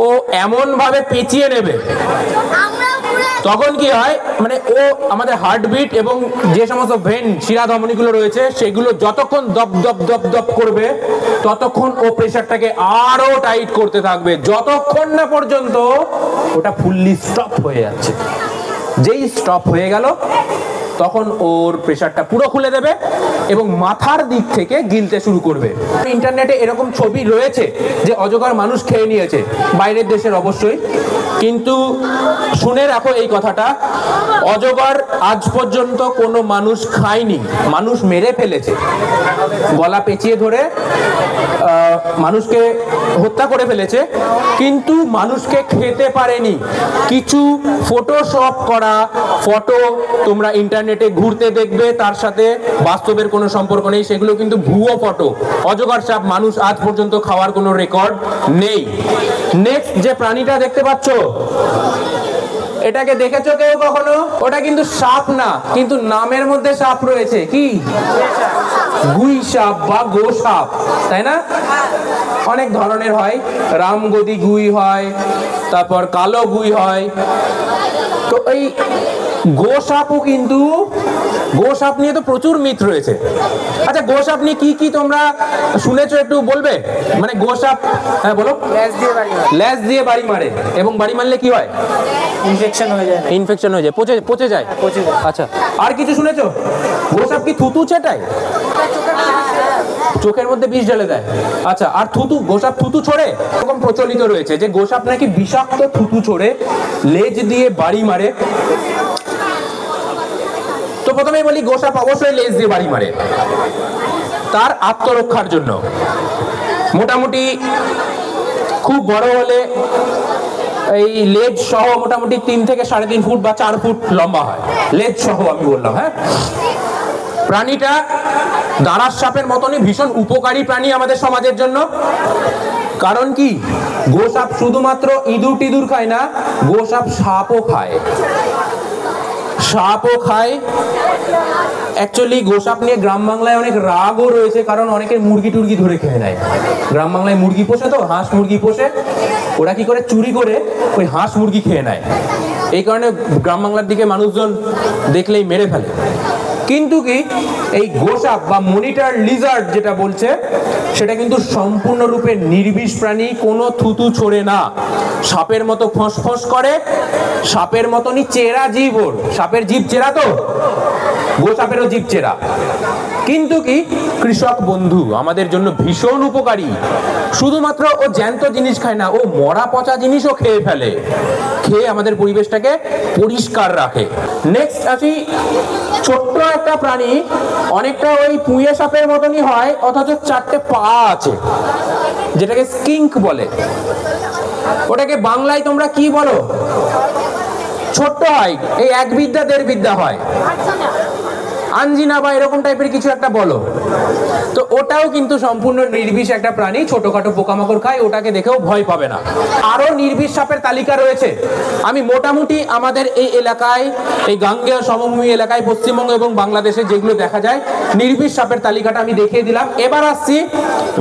ও এমন ভাবে পেঁচিয়ে নেবে, তখন কি হয়, মানে ও আমাদের হার্টবিট এবং যে সমস্ত ভেন শিরা ধমনীগুলো রয়েছে সেগুলো যতক্ষণ দপ দপ দপ দপ করবে ততক্ষণ ও প্রেশারটাকে আরো টাইট করতে থাকবে, যতক্ষণ না পর্যন্ত ওটা ফুললি স্টপ হয়ে যাচ্ছে। যেই স্টপ হয়ে গেল তখন ওর প্রেশারটা পুরো খুলে দেবে এবং মাথার দিক থেকে গিলতে শুরু করবে। ইন্টারনেটে এরকম ছবি রয়েছে যে অজগর মানুষ খেয়ে নিয়েছে, বাইরের দেশের অবশ্যই, কিন্তু শুনে রাখো এই কথাটা, অজগর আজ পর্যন্ত কোনো মানুষ খায়নি, মানুষ মেরে ফেলেছে, গলা পেঁচিয়ে ধরে মানুষকে হত্যা করে ফেলেছে, কিন্তু মানুষকে খেতে পারেনি। কিছু ফটোশপ করা ফটো তোমরা ইন্টারনেটে ঘুরতে দেখবে, তার সাথে বাস্তবের কোনো সম্পর্ক নেই, সেগুলো কিন্তু ভুয়ো ফটো। অজগর সাপ মানুষ আজ পর্যন্ত খাওয়ার কোনো রেকর্ড নেই। নেক্সট যে প্রাণীটা দেখতে পাচ্ছ, এটাকে দেখেছো কেউ কখনো? ওটা কিন্তু সাপ না, কিন্তু নামের মধ্যে সাপ রয়েছে। কি? গুই সাপ বা গো সাপ, তাই না? অনেক ধরনের হয়, রামগদি গুই হয়, তারপর কালো গুই হয়। তো এই গো সাপও কিন্তু, গো সাপ নিয়ে তো প্রচুর মিথ রয়েছে। আচ্ছা, গো সাপ নিয়ে কি কি তোমরা শুনেছো একটু বলবে? মানে গো সাপ, হ্যাঁ বলো। ল্যাজ দিয়ে বাড়ি মারে, এবং বাড়ি মারলে কি হয়? ইনফেকশন হয়ে যায়। ইনফেকশন হয়ে যায়, পচে যায়। আচ্ছা, আর কিছু শুনেছো? গো সাপ কি থুতু ছেটায়? চোখের মধ্যে বিষ ঢেলে দেয়। আচ্ছা, আর থুতু, গোসাপ থুতু ছোড়ে? এরকম প্রচলিত রয়েছে যে গোসাপ নাকি বিষাক্ত থুতু ছোড়ে, লেজ দিয়ে বাড়ি মারে। তো প্রথমেই বলি, গোসাপ অবশ্যই লেজ দিয়ে বাড়ি মারে তার আত্মরক্ষার জন্য। মোটামুটি খুব বড় হলে এই লেজ সহ মোটামুটি 3 থেকে 3.5 ফুট বা 4 ফুট লম্বা হয়, লেজ সহ আমি বললাম। হ্যাঁ, প্রাণীটা দাঁড়ার সাপের মতনই ভীষণ উপকারী প্রাণী আমাদের সমাজের জন্য। কারণ কি, গোসাপ শুধুমাত্র ইঁদুর টিঁদুর খায় না, গোসাপ সাপও খায়, সাপও খায়। অ্যাকচুয়ালি গোসাপ নিয়ে গ্রাম বাংলায় অনেক রাগও রয়েছে, কারণ অনেকের মুরগি টুরগি ধরে খেয়ে নেয়। গ্রাম বাংলায় মুরগি পোষে, তো হাঁস মুরগি পোষে, ওরা কি করে চুরি করে ওই হাঁস মুরগি খেয়ে নেয়। এই কারণে গ্রাম বাংলার দিকে মানুষজন দেখলেই মেরে ফেলে। কিন্তু কি, এই গোসাপ বা মনিটর লিজার্ড যেটা বলছে, সেটা কিন্তু সম্পূর্ণরূপে নির্বিষ প্রাণী, কোনো থুতু ছোড়ে না, সাপের মতো ফসফস করে, সাপের মতনই চেরা জীব ওর। সাপের জীব চেরা, তো গোসাপেরও জীব চেরা। কিন্তু কি, কৃষক বন্ধু, আমাদের জন্য ভীষণ উপকারী। শুধুমাত্র ও জ্যান্ত জিনিস খায় না, ও মরা পচা জিনিসও খেয়ে ফেলে, খেয়ে আমাদের পরিবেশটাকে পরিষ্কার রাখে। নেক্সট আসি, ছোট্ট একটা প্রাণী, অনেকটা ওই পুঁয়ে সাপের মতনই হয়, অথচ 4টে পা আছে, যেটাকে স্কিঙ্ক বলে। ওটাকে বাংলায় তোমরা কি বলো? ছোট্ট হয়, এই 1 বিদ্যা 1.5 বিদ্যা হয়, আঞ্জিনা বা এরকম টাইপের কিছু একটা বলো। তো ওটাও কিন্তু সম্পূর্ণ নির্বিষ একটা প্রাণী, ছোটখাটো পোকামাকড় খায়, ওটাকে দেখেও ভয় পাবে না। আরো নির্বিষ সাপের তালিকা রয়েছে। আমি মোটামুটি আমাদের এই এলাকায়, এই গাঙ্গেয় সমভূমি এলাকায়, পশ্চিমবঙ্গ এবং বাংলাদেশে যেগুলো দেখা যায়, নির্বিষ সাপের তালিকাটা আমি দেখিয়ে দিলাম। এবার আসছি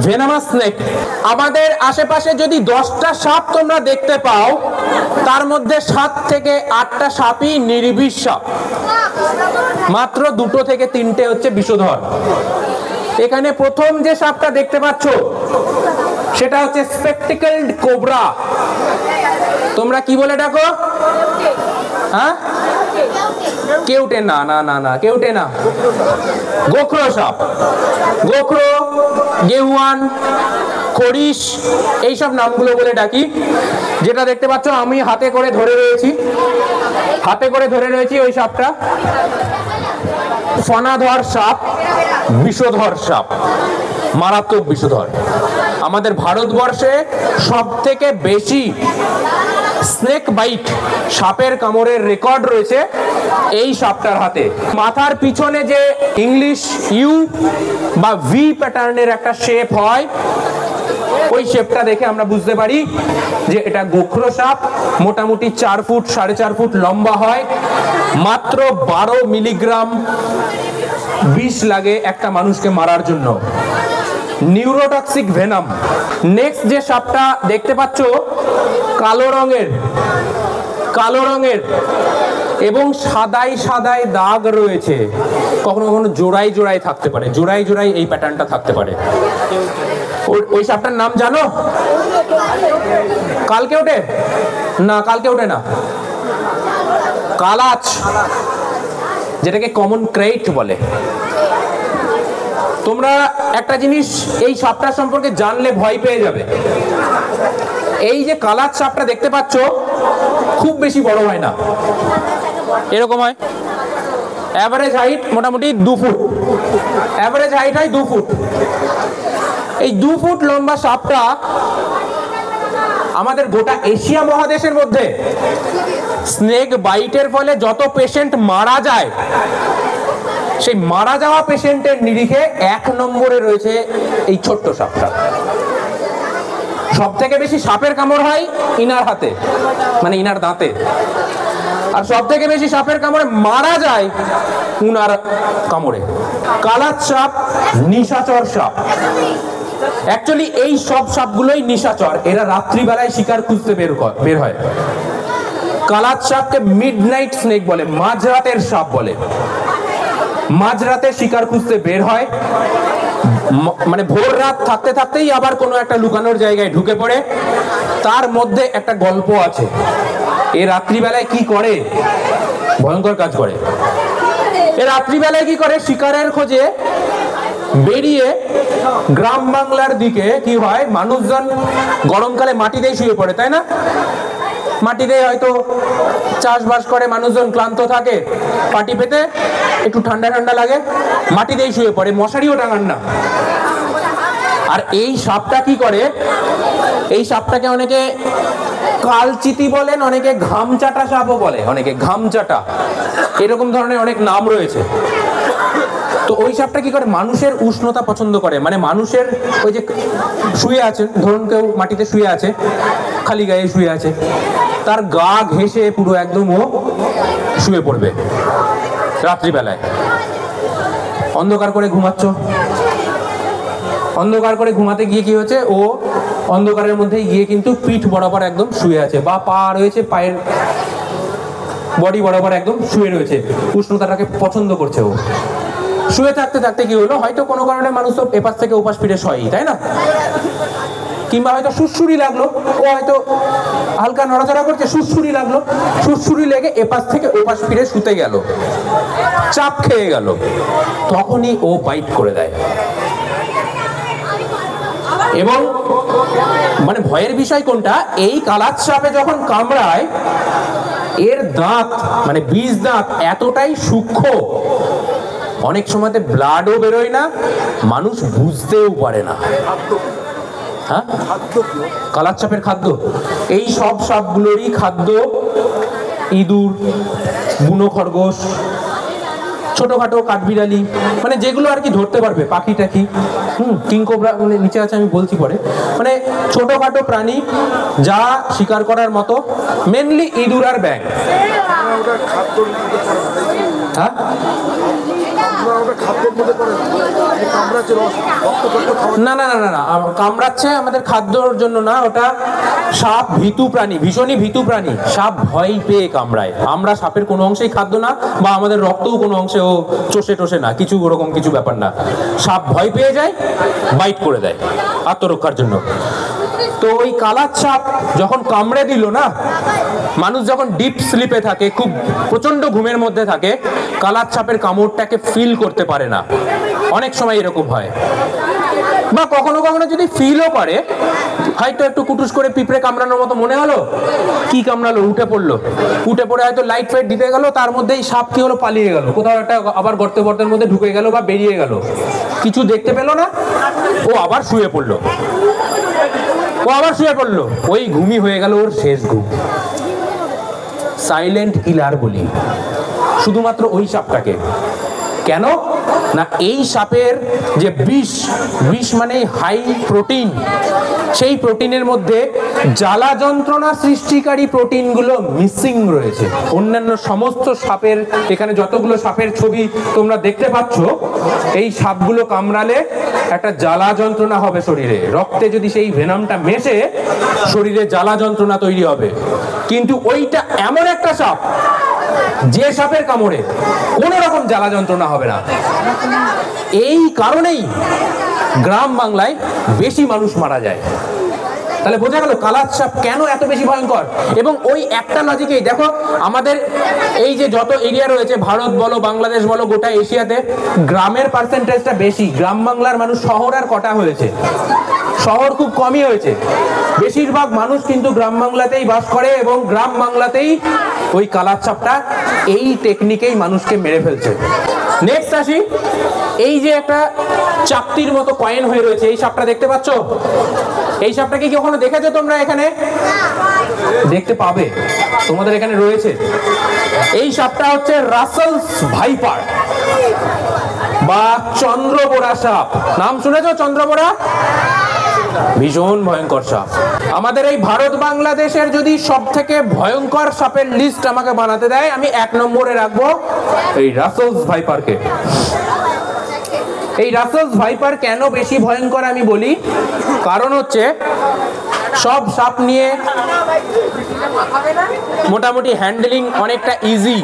ভেনামাস স্নেক। আমাদের আশেপাশে যদি 10টা সাপ তোমরা দেখতে পাও, তার মধ্যে 7 থেকে 8টা সাপই নির্বিষ সাপ, মাত্র 2 থেকে 3টে হচ্ছে বিষধর। এখানে প্রথম যে সাপটা দেখতে পাচ্ছ, সেটা হচ্ছে স্পেকটিকলড কোবরা। তোমরা কি বলে ডাকো? হ্যাঁ, কেউটে না, না না না, কেউটে না, গোখরো সাপ। গোখরো, গেহুয়ান, খরিশ, এইসব নামগুলো বলে ডাকি। যেটা দেখতে পাচ্ছ আমি হাতে করে ধরে রয়েছি, ওই সাপটা ফনাধর সাপ, বিষধর সাপ, মারাত্মক বিষধর। আমাদের ভারতবর্ষে সব থেকে বেশি স্নেক বাইট, সাপের কামড়ের রেকর্ড রয়েছে এই সাপটার হাতে। মাথার পিছনে যে ইংলিশ ইউ বা ভি প্যাটার্নের একটা শেপ হয়, ওই শেপটা দেখে আমরা বুঝতে পারি যে এটা গোখরো সাপ। মোটামুটি 4 ফুট 4.5 ফুট লম্বা হয়। মাত্র 12 মিলিগ্রাম বিষ লাগে একটা মানুষকে মারার জন্য, নিউরোটক্সিক ভেনাম। নেক্সট যে সাপটা দেখতে পাচ্ছ কালো রঙের এবং সাদাই সাদাই দাগ রয়েছে, কখনো কখনো জোড়ায় থাকতে পারে, জোড়ায় এই প্যাটার্নটা থাকতে পারে। ওই সাপটার নাম জানো? কালকে ওঠে না, কালাচ, যেটাকে কমন ক্রেট বলে। তোমরা একটা জিনিস এই সাপটার সম্পর্কে জানলে ভয় পেয়ে যাবে। এই যে কালাচ সাপটা দেখতে পাচ্ছ খুব বেশি বড় হয় না, এরকম হয়। অ্যাভারেজ হাইট মোটামুটি 2 ফুট, অ্যাভারেজ হাইট হয় 2 ফুট। এই 2 ফুট লম্বা সাপটা আমাদের গোটা এশিয়া মহাদেশের মধ্যে স্নেক বাইটের ফলে যত পেশেন্ট মারা যায়, সেই মারা যাওয়া পেশেন্টের নিরিখে 1 নম্বরে রয়েছে এই ছোট্ট সাপটা। সব থেকে বেশি সাপের কামড় হয় ইনার হাতে, মানে ইনার দাঁতে, আর সব থেকে বেশি সাপের কামড়ে মারা যায় উনার কামড়ে। কালাচ সাপ নিশাচর সাপ। অ্যাকচুয়ালি এই সব সাপগুলোই নিশাচর, এরা রাত্রিবেলায় শিকার খুঁজতে বের হয়। কালাচ সাপকে মিডনাইট স্নেক বলে, মাঝরাতের সাপ বলে। মাঝরাতে শিকার খুঁজতে বের হয়, মানে ভোর রাত থাকতে থাকতেই আবার কোনো একটা লুকানোর জায়গায় ঢুকে পড়ে। তার মধ্যে একটা গল্প আছে। এ রাত্রিবেলায় কি করে? ভয়ঙ্কর কাজ করে। এ রাত্রিবেলায় কি করে? শিকারের খোঁজে বেরিয়ে গ্রাম বাংলার দিকে কি হয়, মানুষজন গরমকালে মাটিতেই শুয়ে পড়ে, তাই না? মাটিতে হয়তো চাষবাস করে, মানুষজন ক্লান্ত থাকে, পাটি পেতে একটু ঠান্ডা লাগে, মাটিতেই শুয়ে পড়ে, মশারিও টাঙান না। আর এই সাপটা কি করে? এই সাপটাকে অনেকে কালচিতি বলেন, অনেকে ঘামচাটা সাপও বলে, অনেকে ঘামচাটা, এরকম ধরনের অনেক নাম রয়েছে। তো ওই সাপটা কি করে? মানুষের উষ্ণতা পছন্দ করে, মানে মানুষের ওই যে শুয়ে আছেন, ধরুন কেউ মাটিতে শুয়ে আছে, খালি গায়ে শুয়ে আছে, তার গা ঘেঁষে পুরো একদম ও শুয়ে পড়বে রাত্রিবেলায়। অন্ধকার করে ঘুমাচ্ছ, অন্ধকার করে ঘুমাতে গিয়ে কি হচ্ছে, ও অন্ধকারের মধ্যে গিয়ে কিন্তু পিঠ বরাবর একদম শুয়ে আছে, বা পা রয়েছে, পায়ের বডি বরাবর একদম শুয়ে রয়েছে, উষ্ণতাটাকে পছন্দ করছে ও। শুয়ে থাকতে থাকতে কি হলো, হয়তো কোনো কারণে মানুষ তো এপাশ থেকে ওপাশ ফিরে শয়, তাই না? কিংবা হয়তো সুড়সুড়ি লাগলো, ও হয়তো হালকা নড়াচড়া করছে, সুড়সুড়ি লাগলো, সুড়সুড়ি লেগে এপাশ থেকে ওপাশ ফিরে শুতে গেল, চাপ খেয়ে গেল, তখনই ও বাইট করে দেয়। এবং মানে ভয়ের বিষয় কোনটা, এই কালাচ সাপে যখন কামড়ায়, এর দাঁত মানে বিষ দাঁত এতটাই সূক্ষ্ম, অনেক সময়তে ব্লাডও বেরোয় না, মানুষ বুঝতেও পারে না। হ্যাঁ, কালাচ সাপের খাদ্য, এই সব সাপগুলোরই খাদ্য ইঁদুর, বুনো খরগোশ, ছোটখাটো কাঠবিড়ালি, মানে যেগুলো আর কি ধরতে পারবে, পাখি টাখি, কিংকোবরা মানে নিচে আছে, আমি বলছি পরে, মানে ছোটখাটো প্রাণী যা শিকার করার মতো, মেনলি ইঁদুর আর ব্যাঙ। হ্যাঁ, না না না না, কামড়াচ্ছে আমাদের খাদ্যর জন্য না, ওটা সাপ ভীতু প্রাণী, ভীষণই ভীতু প্রাণী। সাপ ভয় পেয়ে কামড়ায়। আমরা সাপের কোনো অংশেই খাদ্য না, বা আমাদের রক্তও কোনো অংশে ও চষে টষে না, কিছু ওরকম কিছু ব্যাপার না। সাপ ভয় পেয়ে যায়, বাইট করে দেয় আত্মরক্ষার জন্য। তো ওই কালাচ সাপ যখন কামড়ে দিল না, মানুষ যখন ডিপ স্লিপে থাকে, খুব প্রচন্ড ঘুমের মধ্যে থাকে, কালাচ সাপের কামড়টাকে ফিল করতে পারে না। অনেক সময় এরকম হয়, বা কখনো কখনো যদি ফিলও করে, হয়তো একটু কুটুস করে পিঁপড়ে কামড়ানোর মতো মনে হলো, কি কামড়ালো, উঠে পড়লো, উঠে পড়ে হয়তো লাইট ফাইট দিতে গেল, তার মধ্যেই সাপ কি হলো, পালিয়ে গেল কোথাও একটা, আবার গর্তের মধ্যে ঢুকে গেল বা বেরিয়ে গেল, কিছু দেখতে পেলো না, ও আবার শুয়ে পড়লো, ওই ঘুমই হয়ে গেল ওর শেষ ঘুম। সাইলেন্ট কিলার বলি শুধুমাত্র ওই সাপটাকে। কেন? না এই সাপের যে বিষ, বিষ মানে হাই প্রোটিন, সেই প্রোটিনের মধ্যে জ্বালা যন্ত্রণা সৃষ্টিকারী প্রোটিনগুলো মিসিং রয়েছে। অন্যান্য সমস্ত সাপের, এখানে যতগুলো সাপের ছবি তোমরা দেখতে পাচ্ছ, এই সাপগুলো কামড়ালে একটা জ্বালা যন্ত্রণা হবে শরীরে, রক্তে যদি সেই ভেনামটা মেশে শরীরে জ্বালা যন্ত্রণা তৈরি হবে। কিন্তু ওইটা এমন একটা সাপ যে সাপের কামড়ে কোনো রকম জ্বালা যন্ত্রণা হবে না। এই কারণেই গ্রাম বাংলায় বেশি মানুষ মারা যায়। তাহলে বোঝা গেল কালার সাপ কেন এত বেশি ভয়ঙ্কর। এবং ওই একটা লজিকেই দেখো, আমাদের এই যে যত এরিয়া রয়েছে, ভারত বলো, বাংলাদেশ বলো, গোটা এশিয়াতে গ্রামের পার্সেন্টেজটা বেশি। গ্রাম বাংলার মানুষ শহর আর কটা হয়েছে? শহর খুব কমই হয়েছে। বেশিরভাগ মানুষ কিন্তু গ্রাম বাংলাতেই বাস করে এবং গ্রাম বাংলাতেই ওই কালার সাপটা এই টেকনিকেই মানুষকে মেরে ফেলছে। নেক্সট আসি, এই যে একটা চাকতির মতো কয়েন হয়ে রয়েছে, এই সাপটা দেখতে পাচ্ছ? এই সাপটাকে কি কখনো দেখেছো তোমরা? এখানে দেখতে পাবে, তোমাদের এখানে রয়েছে। এই সাপটা হচ্ছে রাসেলস ভাইপার বা চন্দ্রবোরা সাপ। নাম শুনেছো চন্দ্রবোরা? ভীষণ ভয়ঙ্কর সাপ। আমাদের এই ভারত বাংলাদেশের যদি সব থেকে ভয়ঙ্কর সাপের লিস্ট আমাকে বানাতে দেয়, আমি 1 নম্বরে রাখবো এই রাসেলস ভাইপারকে। এই রাসেলস ভাইপার কেন বেশি ভয়ঙ্কর আমি বলি, কারণ হচ্ছে সব সাপ নিয়ে মোটামুটি হ্যান্ডেলিং অনেকটা ইজি।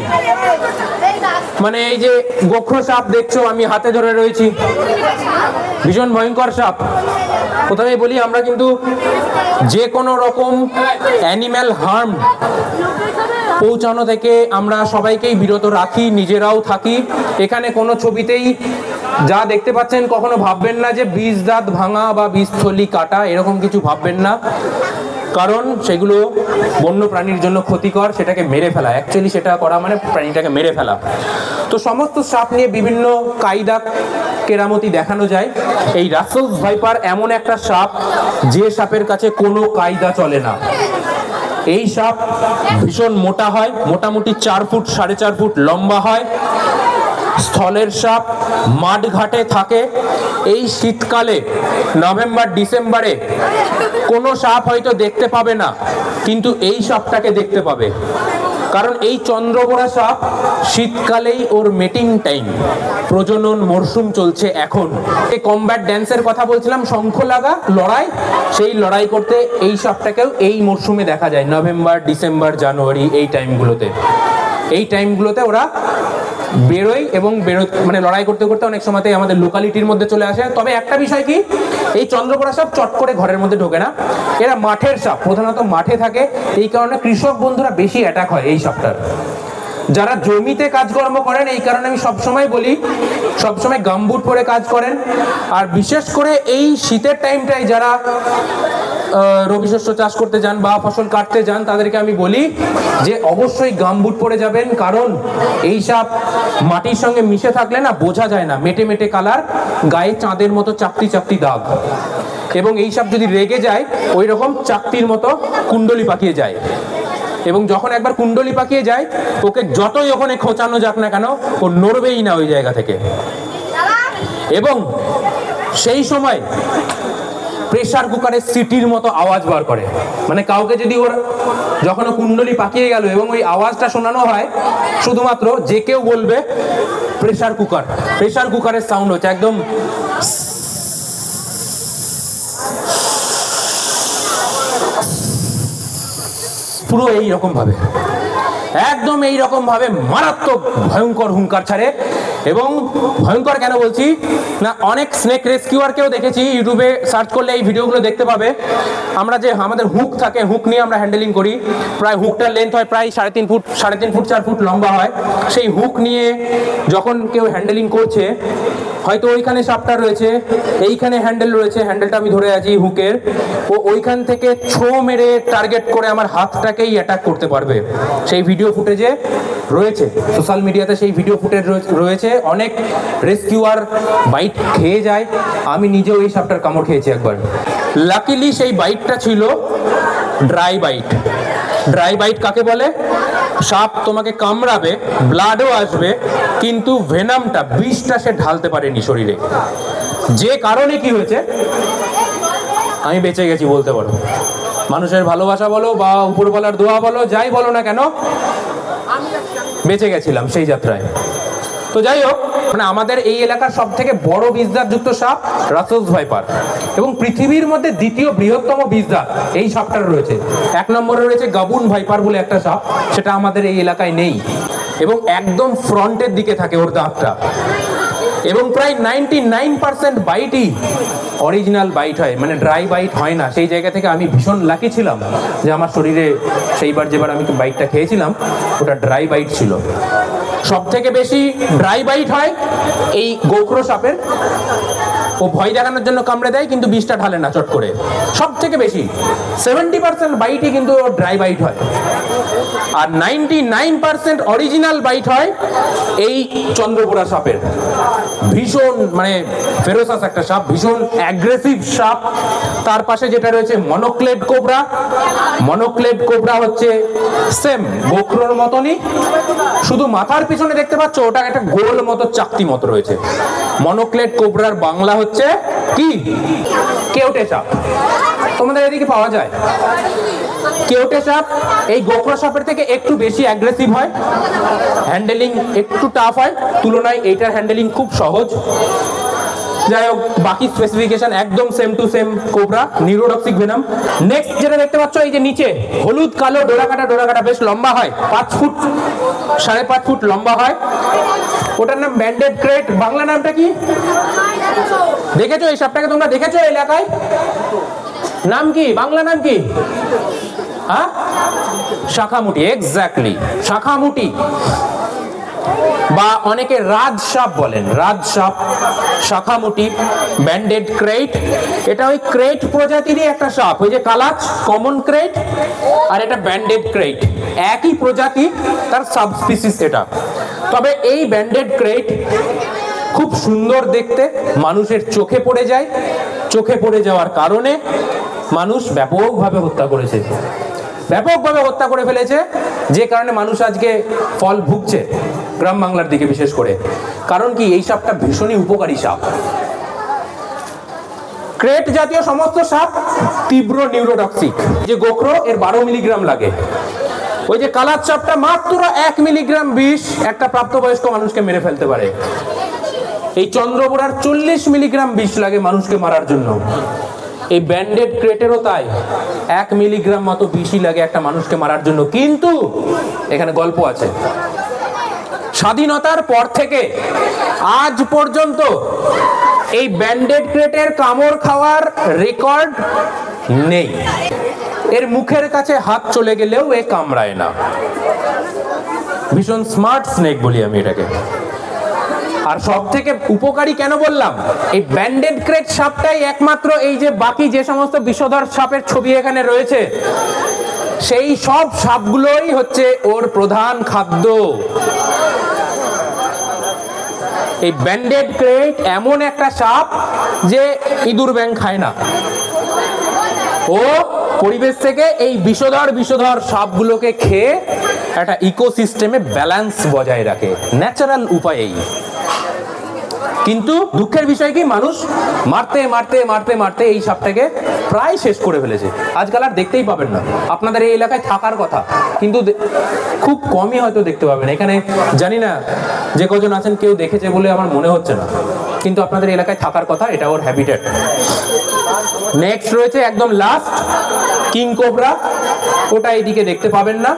মানে এই যে গোখরো সাপ দেখছো আমি হাতে ধরে রয়েছি, ভীষণ ভয়ঙ্কর সাপ। প্রথমে বলি, আমরা কিন্তু যে কোনো রকম অ্যানিম্যাল হার্ম পৌঁছানো থেকে আমরা সবাইকেই বিরত রাখি, নিজেরাও থাকি। এখানে কোনো ছবিতেই যা দেখতে পাচ্ছেন কখনো ভাববেন না যে বীজ দাঁত ভাঙা বা বীজথলি কাটা, এরকম কিছু ভাববেন না, কারণ সেগুলো বন্য প্রাণীর জন্য ক্ষতিকর। সেটাকে মেরে ফেলা, অ্যাকচুয়ালি সেটা করা মানে প্রাণীটাকে মেরে ফেলা। তো সমস্ত সাপ নিয়ে বিভিন্ন কায়দা কেরামতি দেখানো যায়। এই রাসেলস ভাইপার এমন একটা সাপ যে সাপের কাছে কোনো কায়দা চলে না। এই সাপ ভীষণ মোটা হয়, মোটামুটি 4 ফুট 4.5 ফুট লম্বা হয়। স্থলের সাপ, মাঠ ঘাটে থাকে। এই শীতকালে নভেম্বর ডিসেম্বরে কোনো সাপ হয়তো দেখতে পাবে না, কিন্তু এই সাপটাকে দেখতে পাবে, কারণ এই চন্দ্রবোরা সাপ শীতকালেই ওর মেটিং টাইম, প্রজনন মরশুম চলছে এখন। এই কমব্যাট ড্যান্সের কথা বলছিলাম, শঙ্খ লাগা লড়াই, সেই লড়াই করতে এই সাপটাকেও এই মরশুমে দেখা যায়, নভেম্বর ডিসেম্বর জানুয়ারি এই টাইমগুলোতে। এই টাইমগুলোতে ওরা বেরোয় এবং মানে লড়াই করতে করতে অনেক সময়তে আমাদের লোকালিটির মধ্যে চলে আসে। তবে একটা বিষয় কি, এই চন্দ্রবোরা সাপ চট করে ঘরের মধ্যে ঢোকে না, এরা মাঠের সাপ, প্রধানত মাঠে থাকে। এই কারণে কৃষক বন্ধুরা বেশি অ্যাটাক হয় এই সাপটার। যারা জমিতে কাজকর্ম করেন, এই কারণে আমি সবসময় বলি সবসময় গামবুট পরে কাজ করেন। আর বিশেষ করে এই শীতের টাইমটাই যারা রবি শস্য চাষ করতে যান বা ফসল কাটতে যান, তাদেরকে আমি বলি যে অবশ্যই গামবুট পরে যাবেন, কারণ এই সাপ মাটির সঙ্গে মিশে থাকলে না বোঝা যায় না, মেটে মেটে কালার, গায়ে চাঁদের মতো চাকতি চাকতি দাগ। এবং এই সাপ যদি রেগে যায় ওই রকম চাকতির মতো কুণ্ডলি পাকিয়ে যায়। এবং যখন একবার কুণ্ডলি পাকিয়ে যায়, ওকে যতই ওখানে খোঁচানো যাক না কেন, ও নড়বেই না ওই জায়গা থেকে। এবং সেই সময় প্রেসার কুকারের সিটির মতো আওয়াজ বার করে। মানে কাউকে যদি ওর যখন কুণ্ডলি পাকিয়ে গেল এবং ওই আওয়াজটা শোনানো হয়, শুধুমাত্র যে কেউ বলবে প্রেসার কুকার, প্রেসার কুকারের সাউন্ড হচ্ছে একদম। পুরো এইরকম ভাবে, একদম এইরকম ভাবে মারাত্মক ভয়ঙ্কর হুঙ্কার ছাড়ে। এবং ভয়ঙ্কর কেন বলছি না, অনেক স্নেক রেস্কিউয়ারকেও দেখেছি, ইউটিউবে সার্চ করলে এই ভিডিওগুলো দেখতে পাবে। আমরা যে আমাদের হুক থাকে, হুক নিয়ে আমরা হ্যান্ডেলিং করি, প্রায় হুকটার লেন্থ হয় প্রায় 3.5 ফুট 4 ফুট লম্বা হয়। সেই হুক নিয়ে যখন কেউ হ্যান্ডেলিং করছে, হয়তো ওইখানে সাপটা রয়েছে, এইখানে হ্যান্ডেল রয়েছে, হ্যান্ডেলটা আমি ধরে আছি হুকের, ও ওইখান থেকে ছো মেরে টার্গেট করে আমার হাতটাকেই অ্যাটাক করতে পারবে। সেই ভিডিও ফুটেজে রয়েছে, সোশ্যাল মিডিয়াতে সেই ভিডিও ফুটেজ রয়েছে। অনেক রেস্কিউয়ার বাইট খেয়ে যায়, আমি নিজেও এই সাপটার কামড় খেয়েছি একবার। লাকিলি সেই বাইটটা ছিল ড্রাই বাইট। ড্রাই বাইট কাকে বলে? সাপ তোমাকে কামড়াবে, ব্লাডও আসবে, কিন্তু ভেনামটা, বিষটা সে ঢালতে পারেনি শরীরে। যে কারণে কি হয়েছে, আমি বেঁচে গেছি বলতে পারো। মানুষের ভালোবাসা বলো বা উপরওয়ালার দোয়া বলো, যাই বলো না কেন, বেঁচে গেছিলাম সেই যাত্রায়। তো যাই হোক, মানে আমাদের এই এলাকার সব থেকে বড় বিষদাঁত যুক্ত সাপ রাসেলস ভাইপার, এবং পৃথিবীর মধ্যে দ্বিতীয় বৃহত্তম বিষদাঁত এই সাপটার রয়েছে। 1 নম্বরে রয়েছে গাবুন ভাইপার বলে একটা সাপ, সেটা আমাদের এই এলাকায় নেই, এবং একদম ফ্রন্টের দিকে থাকে ওর দাঁতটা, এবং প্রায় 99% বাইটই অরিজিনাল বাইট হয়, মানে ড্রাই বাইট হয় না। সেই জায়গা থেকে আমি ভীষণ লাকি ছিলাম যে আমার শরীরে সেইবার যেবার আমি বাইটটা খেয়েছিলাম ওটা ড্রাই বাইট ছিল। সব থেকে বেশি ড্রাই বাইট হয় এই গোখরো সাপের। ও ভয় দেখানোর জন্য কামড়ে দেয়, কিন্তু বিষটা ঢালে না চট করে। সব থেকে বেশি 70% বাইটই কিন্তু ড্রাই বাইট হয়, আর 99% অরিজিনাল বাইট হয় এই চন্দ্রপুরা সাপের। ভীষণ মানে ফেরোসাস একটা সাপ, ভীষণ অ্যাগ্রেসিভ সাপ। তার পাশে যেটা রয়েছে মনোক্লেড কোবরা। মনোক্লেড কোবরা হচ্ছে সেম গোখরোর মতনই, শুধু মাথার পিছনে দেখতে পাচ্ছ ওটা একটা গোল মতো চাকতি মতো রয়েছে। মনোক্লেড কোবরার বাংলা হচ্ছে কি? কেউটে সাপ। তোমাদের এদিকে পাওয়া যায় কেউটে সাপ। এই গোখরো সাপের থেকে একটু বেশি অ্যাগ্রেসিভ হয়, হ্যান্ডেলিং একটু টাফ হয়, তুলনায় এইটার হ্যান্ডেলিং খুব সহজ। যাই হোক, বাকি স্পেসিফিকেশন একদম same to same cobra, neurotoxic venom. Next যেটা দেখতে পাচ্ছ, এই যে নিচে হলুদ কালো ডোরাকাটা বেশ লম্বা হয়, 5 ফুট 5.5 ফুট লম্বা হয়। ওটার নাম ব্যান্ডেড ক্রেট। বাংলা নামটা কি দেখেছো? এই সাপটাকে তোমরা দেখেছো এলাকায়? নাম কি, বাংলা নাম কি? হ্যাঁ, শাখামুটি। এক্স্যাক্টলি, শাখামুটি, বা অনেকে রাজসাপ বলেন। রাজসাপ, শাখামুটি, ব্যান্ডেড ক্রেট। এটা ওই ক্রেট প্রজাতিরই একটা সাপ। ওই যে কালাচ কমন ক্রেট, আর এটা ব্যান্ডেড ক্রেট, একই প্রজাতি, তার সাবস্পিসিস এটা। তবে এই ব্যান্ডেড ক্রেট খুব সুন্দর দেখতে, মানুষের চোখে পড়ে যায়। চোখে পড়ে যাওয়ার কারণে মানুষ ব্যাপকভাবে হত্যা করেছে, ব্যাপকভাবে হত্যা করে ফেলেছে, যে কারণে মানুষ আজকে ফল ভুগছে গ্রাম বাংলার দিকে বিশেষ করে। কারণ কি, এই সাপটা ভীষণই উপকারী সাপ। ক্রেট জাতীয় সমস্ত সাপ তীব্র নিউরোটক্সিক। যে গোখরো, এর 12 মিলিগ্রাম লাগে। ওই যে কালার সাপটা মাত্র 1 মিলিগ্রাম বিষ একটা প্রাপ্তবয়স্ক মানুষকে মেরে ফেলতে পারে। এই চন্দ্রপুরার 40 মিলিগ্রাম বিষ লাগে মানুষকে মারার জন্য। এই ব্যান্ডেড ক্রেটেরও তাই, 1 মিলিগ্রাম মতো বিষই লাগে একটা মানুষকে মারার জন্য। কিন্তু এখানে গল্প আছে। স্বাধীনতার পর থেকে আজ পর্যন্ত এই ব্যান্ডেড ক্রেটের কামড় খাওয়ার রেকর্ড নেই। এর মুখের কাছে হাত চলে গেলেও এ কামড়ায় না। ভীষণ স্মার্ট স্নেক বলি আমি এটাকে। আর সব থেকে উপকারী কেন বললাম, এই ব্যান্ডেড ক্রেট সাপটাই একমাত্র, এই যে বাকি যে সমস্ত বিষধর সাপের ছবি এখানে রয়েছে, সেই সব সাপগুলোই হচ্ছে ওর প্রধান খাদ্য। এই ব্যান্ডেড ক্রেট এমন একটা সাপ যে ইঁদুর ব্যাং খায় না। ও পরিবেশ থেকে এই বিষধর সাপগুলোকে খেয়ে একটা ইকোসিস্টেমে ব্যালেন্স বজায় রাখে ন্যাচারাল উপায়েই। কিন্তু দুঃখের বিষয় কি, মানুষ মারতে মারতে মারতে মারতে এই সাপটাকে প্রায় শেষ করে ফেলেছে। আজকাল আর দেখতেই পাবেন না। আপনাদের এই এলাকায় থাকার কথা, কিন্তু খুব কমই হয়তো দেখতে পাবেন। এখানে জানি না যে কজন আছেন কেউ দেখেছে বলে আমার মনে হচ্ছে না, কিন্তু আপনাদের এলাকায় থাকার কথা, এটা ওর হ্যাবিটেট। নেক্সট রয়েছে একদম লাস্ট কিং কোবরা। ওটা এইদিকে দেখতে পাবেন না।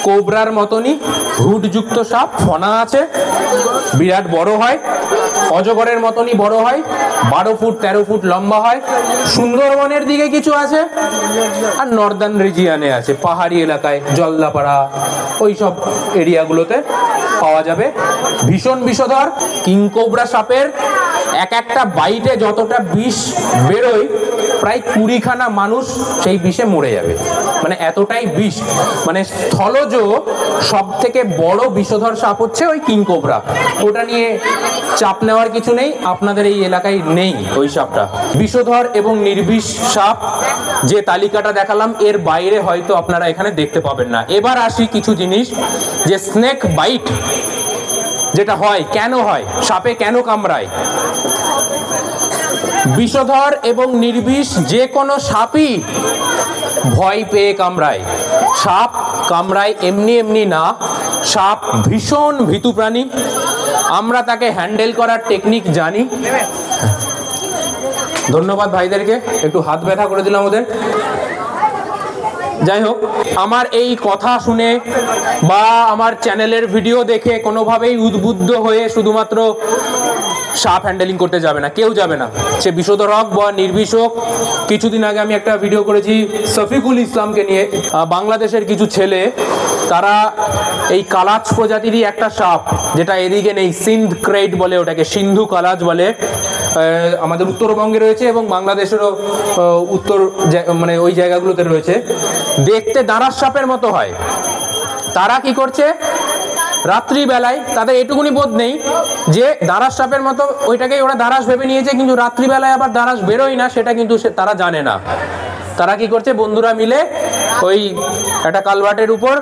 কোবরার মতনই হুডযুক্ত সাপ, ফনা আছে, বিরাট বড় হয়, অজগরের মতনই বড় হয়, 12 ফুট 13 ফুট লম্বা হয়। সুন্দরবনের দিকে কিছু আছে, আর নর্দার্ন রিজিয়ানে আছে, পাহাড়ি এলাকায়, জলদাপাড়া, ওই সব এরিয়াগুলোতে পাওয়া যাবে। ভীষণ বিষধর কিং কোবরা সাপের এক একটা বাইটে যতটা বিষ বেরোয়, প্রায় 20খানা মানুষ সেই বিষে মরে যাবে। মানে এতটাই বিষ, মানে স্থলজ সব থেকে বড় বিষধর সাপ হচ্ছে ওই কিংকোবরা। ওটা নিয়ে চাপ নেওয়ার কিছু নেই, আপনাদের এই এলাকায় নেই ওই সাপটা। বিষধর এবং নির্বিষ সাপ যে তালিকাটা দেখালাম এর বাইরে হয়তো আপনারা এখানে দেখতে পাবেন না। এবার আসি কিছু জিনিস, যে স্নেক বাইট যেটা হয়, কেন হয়, সাপে কেন কামড়ায়। বিষধর এবং নির্বিষ যে কোনো সাপই ভয় পেয়ে কামড়ায়। সাপ কামড়ায় এমনি এমনি না, সাপ ভীষণ ভীতু প্রাণী। আমরা তাকে হ্যান্ডেল করার টেকনিক জানি। ধন্যবাদ ভাইদেরকে, একটু হাত ব্যথা করে দিলাম ওদের। যাই হোক, আমার এই কথা শুনে বা আমার চ্যানেলের ভিডিও দেখে কোনোভাবেই উদ্বুদ্ধ হয়ে শুধুমাত্র সাপ হ্যান্ডেলিং করতে যাবে না, কেউ যাবে না, সে বিষধর হোক বা নির্বিষ হোক। কিছুদিন আগে আমি একটা ভিডিও করেছি শফিকুল ইসলামকে নিয়ে। বাংলাদেশের কিছু ছেলে, তারা এই কালাজ প্রজাতিরই একটা সাপ, যেটা এদিকে নেই, সিন্ধ ক্রেট বলে ওটাকে, সিন্ধু কালাজ বলে, আমাদের উত্তরবঙ্গে রয়েছে এবং বাংলাদেশেরও উত্তর মানে ওই জায়গাগুলোতে রয়েছে। দেখতে দাঁড়াস সাপের মতো হয়। তারা কি করছে, রাত্রিবেলায়, তাদের এটুকুনি বোধ নেই যে দাঁড়াস সাপের মতো ওইটাকেই ওরা দাঁড়াস ভেবে নিয়েছে, কিন্তু রাত্রিবেলায় আবার দাঁড়াস বেরোয় না, সেটা কিন্তু তারা জানে না। তারা কি করছে, বন্ধুরা মিলে ওই একটা কালভার্টের উপর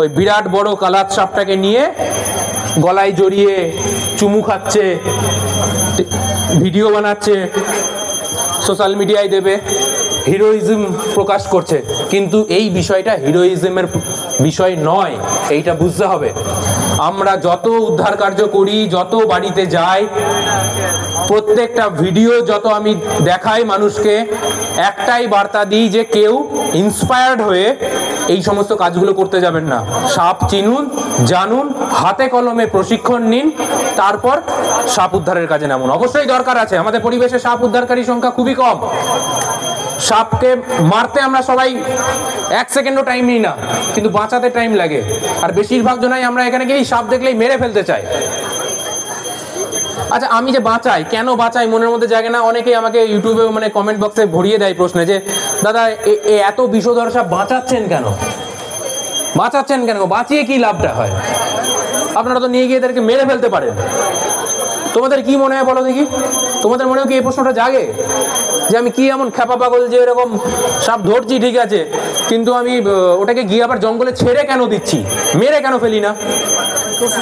ওই বিরাট বড় কালাজ সাপটাকে নিয়ে গলায় জড়িয়ে চুমু খাচ্ছে, ভিডিও বানাচ্ছে, সোশ্যাল মিডিয়ায় দেবে, হিরোইজম প্রকাশ করছে। কিন্তু এই বিষয়টা হিরোইজমের বিষয় নয়, এইটা বুঝতে হবে। আমরা যত উদ্ধার কার্য করি, যত বাড়িতে যাই, প্রত্যেকটা ভিডিও যত আমি দেখাই মানুষকে, একটাই বার্তা দিই যে কেউ ইন্সপায়ার্ড হয়ে এই সমস্ত কাজগুলো করতে যাবেন না। সাপ চিনুন, জানুন, হাতে কলমে প্রশিক্ষণ নিন, তারপর সাপ উদ্ধারের কাজে নামুন। অবশ্যই দরকার আছে, আমাদের পরিবেশে সাপ উদ্ধারকারীর সংখ্যা খুবই কম। সাপকে মারতে আমরা সবাই 1 সেকেন্ডও টাইম নিই না, কিন্তু বাঁচাতে টাইম লাগে। আর বেশিরভাগ জনাই আমরা এখানে গিয়ে সাপ দেখলেই মেরে ফেলতে চাই। আচ্ছা, আমি যে বাঁচাই, কেন বাঁচাই মনের মধ্যে জাগে না। অনেকেই আমাকে ইউটিউবে মানে কমেন্ট বক্সে ভরিয়ে দেয় প্রশ্নে যে দাদা এত বিষধর সাপ বাঁচাচ্ছেন কেন, বাঁচাচ্ছেন কেন, বাঁচিয়ে কি লাভটা হয়? আপনারা তো নিয়ে গিয়ে এদেরকে মেরে ফেলতে পারেন। তোমাদের কি মনে হয় বলো দেখি? তোমাদের মনেও কি এই প্রশ্নটা জাগে যে আমি কি এমন খ্যাপা পাগল যে এরকম সাপ ধরছি, ঠিক আছে, কিন্তু আমি ওটাকে গিয়ে আবার জঙ্গলে ছেড়ে কেন দিচ্ছি, মেরে কেন ফেলি না?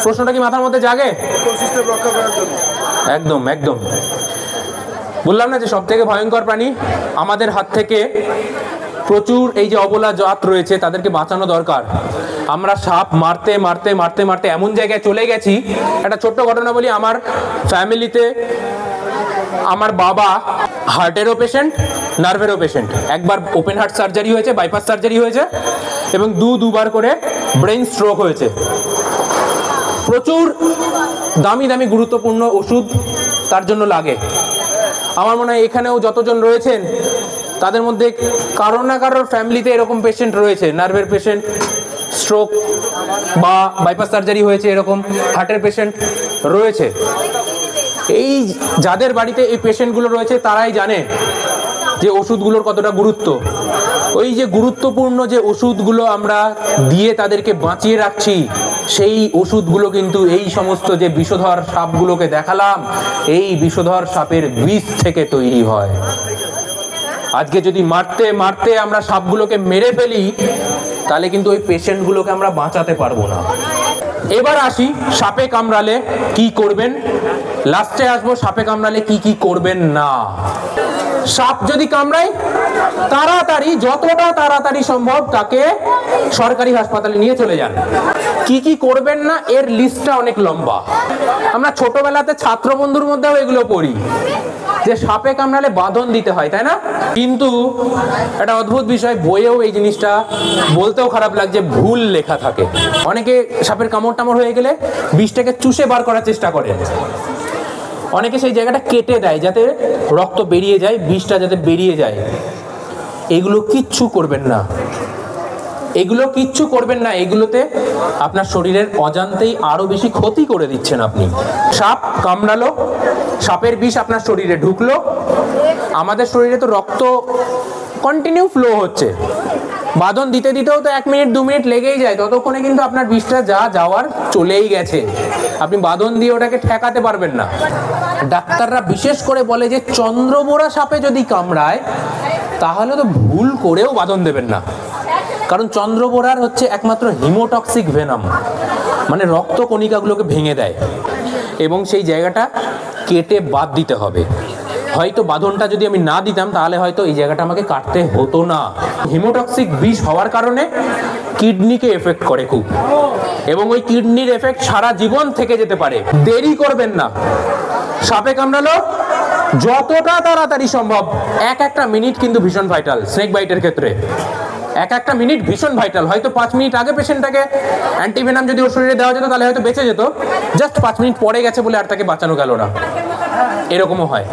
প্রশ্নটা কি মাথার মধ্যে জাগে? একদম একদম। বললাম না যে সব থেকে ভয়ঙ্কর প্রাণী। আমাদের হাত থেকে প্রচুর এই যে অবলা জাত রয়েছে, তাদেরকে বাঁচানো দরকার। আমরা সাপ মারতে মারতে মারতে মারতে এমন জায়গায় চলে গেছি। একটা ছোট্ট ঘটনা বলি, আমার ফ্যামিলিতে আমার বাবা হার্টেরও পেশেন্ট, নার্ভেরও পেশেন্ট। একবার ওপেন হার্ট সার্জারি হয়েছে, বাইপাস সার্জারি হয়েছে, এবং দুবার করে ব্রেন স্ট্রোক হয়েছে। প্রচুর দামি দামি গুরুত্বপূর্ণ ওষুধ তার জন্য লাগে। আমার মনে হয় এখানেও যতজন রয়েছেন তাদের মধ্যে কারো না কারোর ফ্যামিলিতে এরকম পেশেন্ট রয়েছে, নার্ভের পেশেন্ট, স্ট্রোক বা বাইপাস সার্জারি হয়েছে, এরকম হার্টের পেশেন্ট রয়েছে। এই যাদের বাড়িতে এই পেশেন্টগুলো রয়েছে তারাই জানে যে ওষুধগুলোর কতটা গুরুত্ব। ওই যে গুরুত্বপূর্ণ যে ওষুধগুলো আমরা দিয়ে তাদেরকে বাঁচিয়ে রাখছি, সেই ওষুধগুলো কিন্তু এই সমস্ত যে বিষধর সাপগুলোকে দেখালাম, এই বিষধর সাপের বিষ থেকে তৈরি হয়। আজকে যদি মারতে মারতে আমরা সাপগুলোকে মেরে ফেলি, তাহলে কিন্তু ওই পেশেন্টগুলোকে আমরা বাঁচাতে পারবো না। এবার আসি সাপে কামড়ালে কি করবেন, লাস্টে আসবো সাপে কামড়ালে কি কি করবেন না। সাপ যদি কামড়ায়, তাড়াতাড়ি, যতটা তাড়াতাড়ি সম্ভব তাকে সরকারি হাসপাতালে নিয়ে চলে যান। কি কি করবেন না এর লিস্টটা অনেক লম্বা। আমরা ছোটবেলাতে ছাত্র বন্ধুর মধ্যেও এগুলো পড়ি যে সাপে কামড়ালে বাঁধন দিতে হয়, তাই না? কিন্তু একটা অদ্ভুত বিষয়, বইয়েও এই জিনিসটা বলতেও খারাপ লাগছে, ভুল লেখা থাকে। অনেকে সাপের কামড় টামড় হয়ে গেলে বিষটাকে চুষে বার করার চেষ্টা করে, অনেকে সেই জায়গাটা কেটে দেয় যাতে রক্ত বেরিয়ে যায়, বিষটা যাতে বেরিয়ে যায়। এগুলো কিচ্ছু করবেন না, এগুলো কিচ্ছু করবেন না। এগুলোতে আপনার শরীরের অজান্তেই আরো বেশি ক্ষতি করে দিচ্ছেন আপনি। সাপ কামড়ালো, সাপের বিষ আপনার শরীরে ঢুকলো, আমাদের শরীরে তো রক্ত কন্টিনিউ ফ্লো হচ্ছে, বাঁধন দিতে দিতেও তো 1 মিনিট 2 মিনিট লেগেই যায়, ততক্ষণে কিন্তু আপনার বিষটা যা যাওয়ার চলেই গেছে। আপনি বাঁধন দিয়ে ওটাকে ঠেকাতে পারবেন না। ডাক্তাররা বিশেষ করে বলে যে চন্দ্রবোরা সাপে যদি কামড়ায় তাহলে তো ভুল করেও বাঁধন দেবেন না, কারণ চন্দ্রবোরার হচ্ছে একমাত্র হিমোটক্সিক ভেনাম, মানে রক্ত কণিকাগুলোকে ভেঙে দেয় এবং সেই জায়গাটা কেটে বাদ দিতে হবে। হয়তো বাঁধনটা যদি আমি না দিতাম তাহলে হয়তো এই জায়গাটা আমাকে কাটতে হতো না। হিমোটক্সিক বিষ হওয়ার কারণে কিডনিকে এফেক্ট করে খুব, এবং ওই কিডনির এফেক্ট সারা জীবন থেকে যেতে পারে। দেরি করবেন না, সাপে কামড়ালো যতটা তাড়াতাড়ি সম্ভব, একটা মিনিট কিন্তু ভীষণ ভাইটাল স্নেক বাইটের ক্ষেত্রে। একটা মিনিট ভীষণ ভাইটাল। হয়তো 5 মিনিট আগে পেশেন্টটাকে অ্যান্টিভেনাম যদি ওর শরীরে দেওয়া যেত তাহলে হয়তো বেঁচে যেত, জাস্ট 5 মিনিট পরে গেছে বলে আর তাকে বাঁচানো গেল না, এরকমও হয়।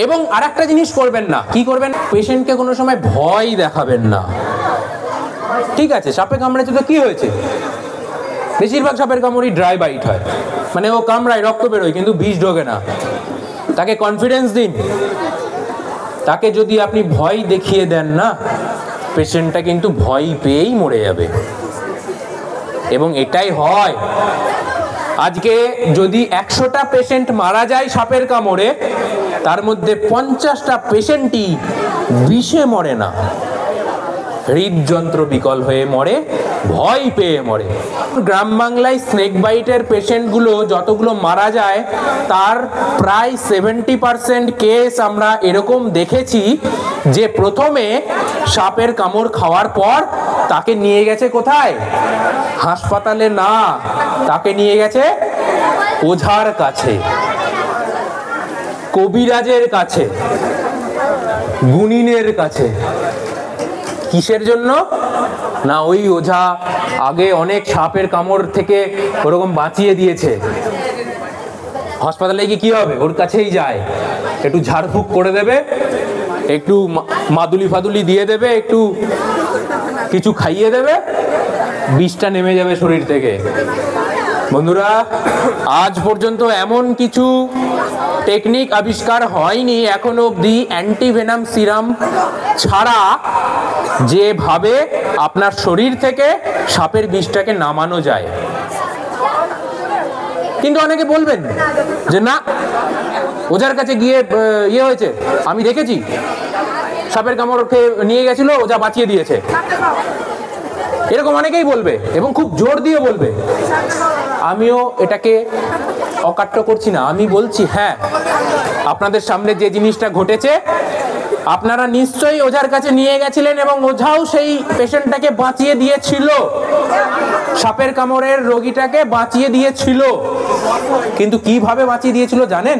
এবং আরেকটা জিনিস করবেন না, কি করবেন, পেশেন্টকে কোনো সময় ভয় দেখাবেন না। ঠিক আছে, সাপে কামড়েছে তো কি হয়েছে, বেশিরভাগ সাপের কামড়ই ড্রাই বাইট হয়, মানে ও কামড়ায় রক্ত বেরোয় কিন্তু বিষ ঢোকে না। তাকে কনফিডেন্স দিন। তাকে যদি আপনি ভয় দেখিয়ে দেন না, পেশেন্টটা কিন্তু ভয় পেয়েই মরে যাবে, এবং এটাই হয়। আজকে যদি 100টা পেশেন্ট মারা যায় সাপের কামড়ে, তার মধ্যে 50টা পেশেন্টই বিষে মরে না, হৃদযন্ত্র বিকল হয়ে মরে, ভয় পেয়ে মরে। গ্রাম বাংলায় স্নেক বাইটের পেশেন্টগুলো যতগুলো মারা যায় তার প্রায় 70% কেস আমরা এরকম দেখেছি যে প্রথমে সাপের কামড় খাওয়ার পর তাকে নিয়ে গেছে কোথায়, হাসপাতালে না, তাকে নিয়ে গেছে ওঝার কাছে, কবিরাজের কাছে, গুণিনের কাছে। কিসের জন্য না, ওই ওঝা আগে অনেক সাপের কামড় থেকে ওরকম বাঁচিয়ে দিয়েছে। হাসপাতালে গিয়ে কি হবে, ওর কাছেই যায়, একটু ঝাড়ফুঁক করে দেবে, একটু মাদুলি ফাদুলি দিয়ে দেবে, একটু কিছু খাইয়ে দেবে, বিষটা নেমে যাবে শরীর থেকে। বন্ধুরা, আজ পর্যন্ত এমন কিছু টেকনিক আবিষ্কার হয়নি এখনো অবধি অ্যান্টিভেনাম সিরাম ছাড়া যেভাবে আপনার শরীর থেকে সাপের বিষটাকে নামানো যায়। কিন্তু অনেকে বলবেন যে না, ওঝার কাছে গিয়ে ইয়ে হয়েছে, আমি দেখেছি সাপের কামড় খেয়ে নিয়ে গেছিল, ওঝা বাঁচিয়ে দিয়েছে, এরকম অনেকেই বলবে এবং খুব জোর দিয়ে বলবে। আমিও এটাকে অকাট্য করছি না, আমি বলছি হ্যাঁ, আপনাদের সামনে যে জিনিসটা ঘটেছে আপনারা নিশ্চয়ই ওঝার কাছে নিয়ে গেছিলেন এবং ওঝাও সেই পেশেন্টটাকে বাঁচিয়ে দিয়েছিল, সাপের কামড়ের রোগীটাকে বাঁচিয়ে দিয়েছিল। কিন্তু কিভাবে বাঁচিয়ে দিয়েছিল জানেন?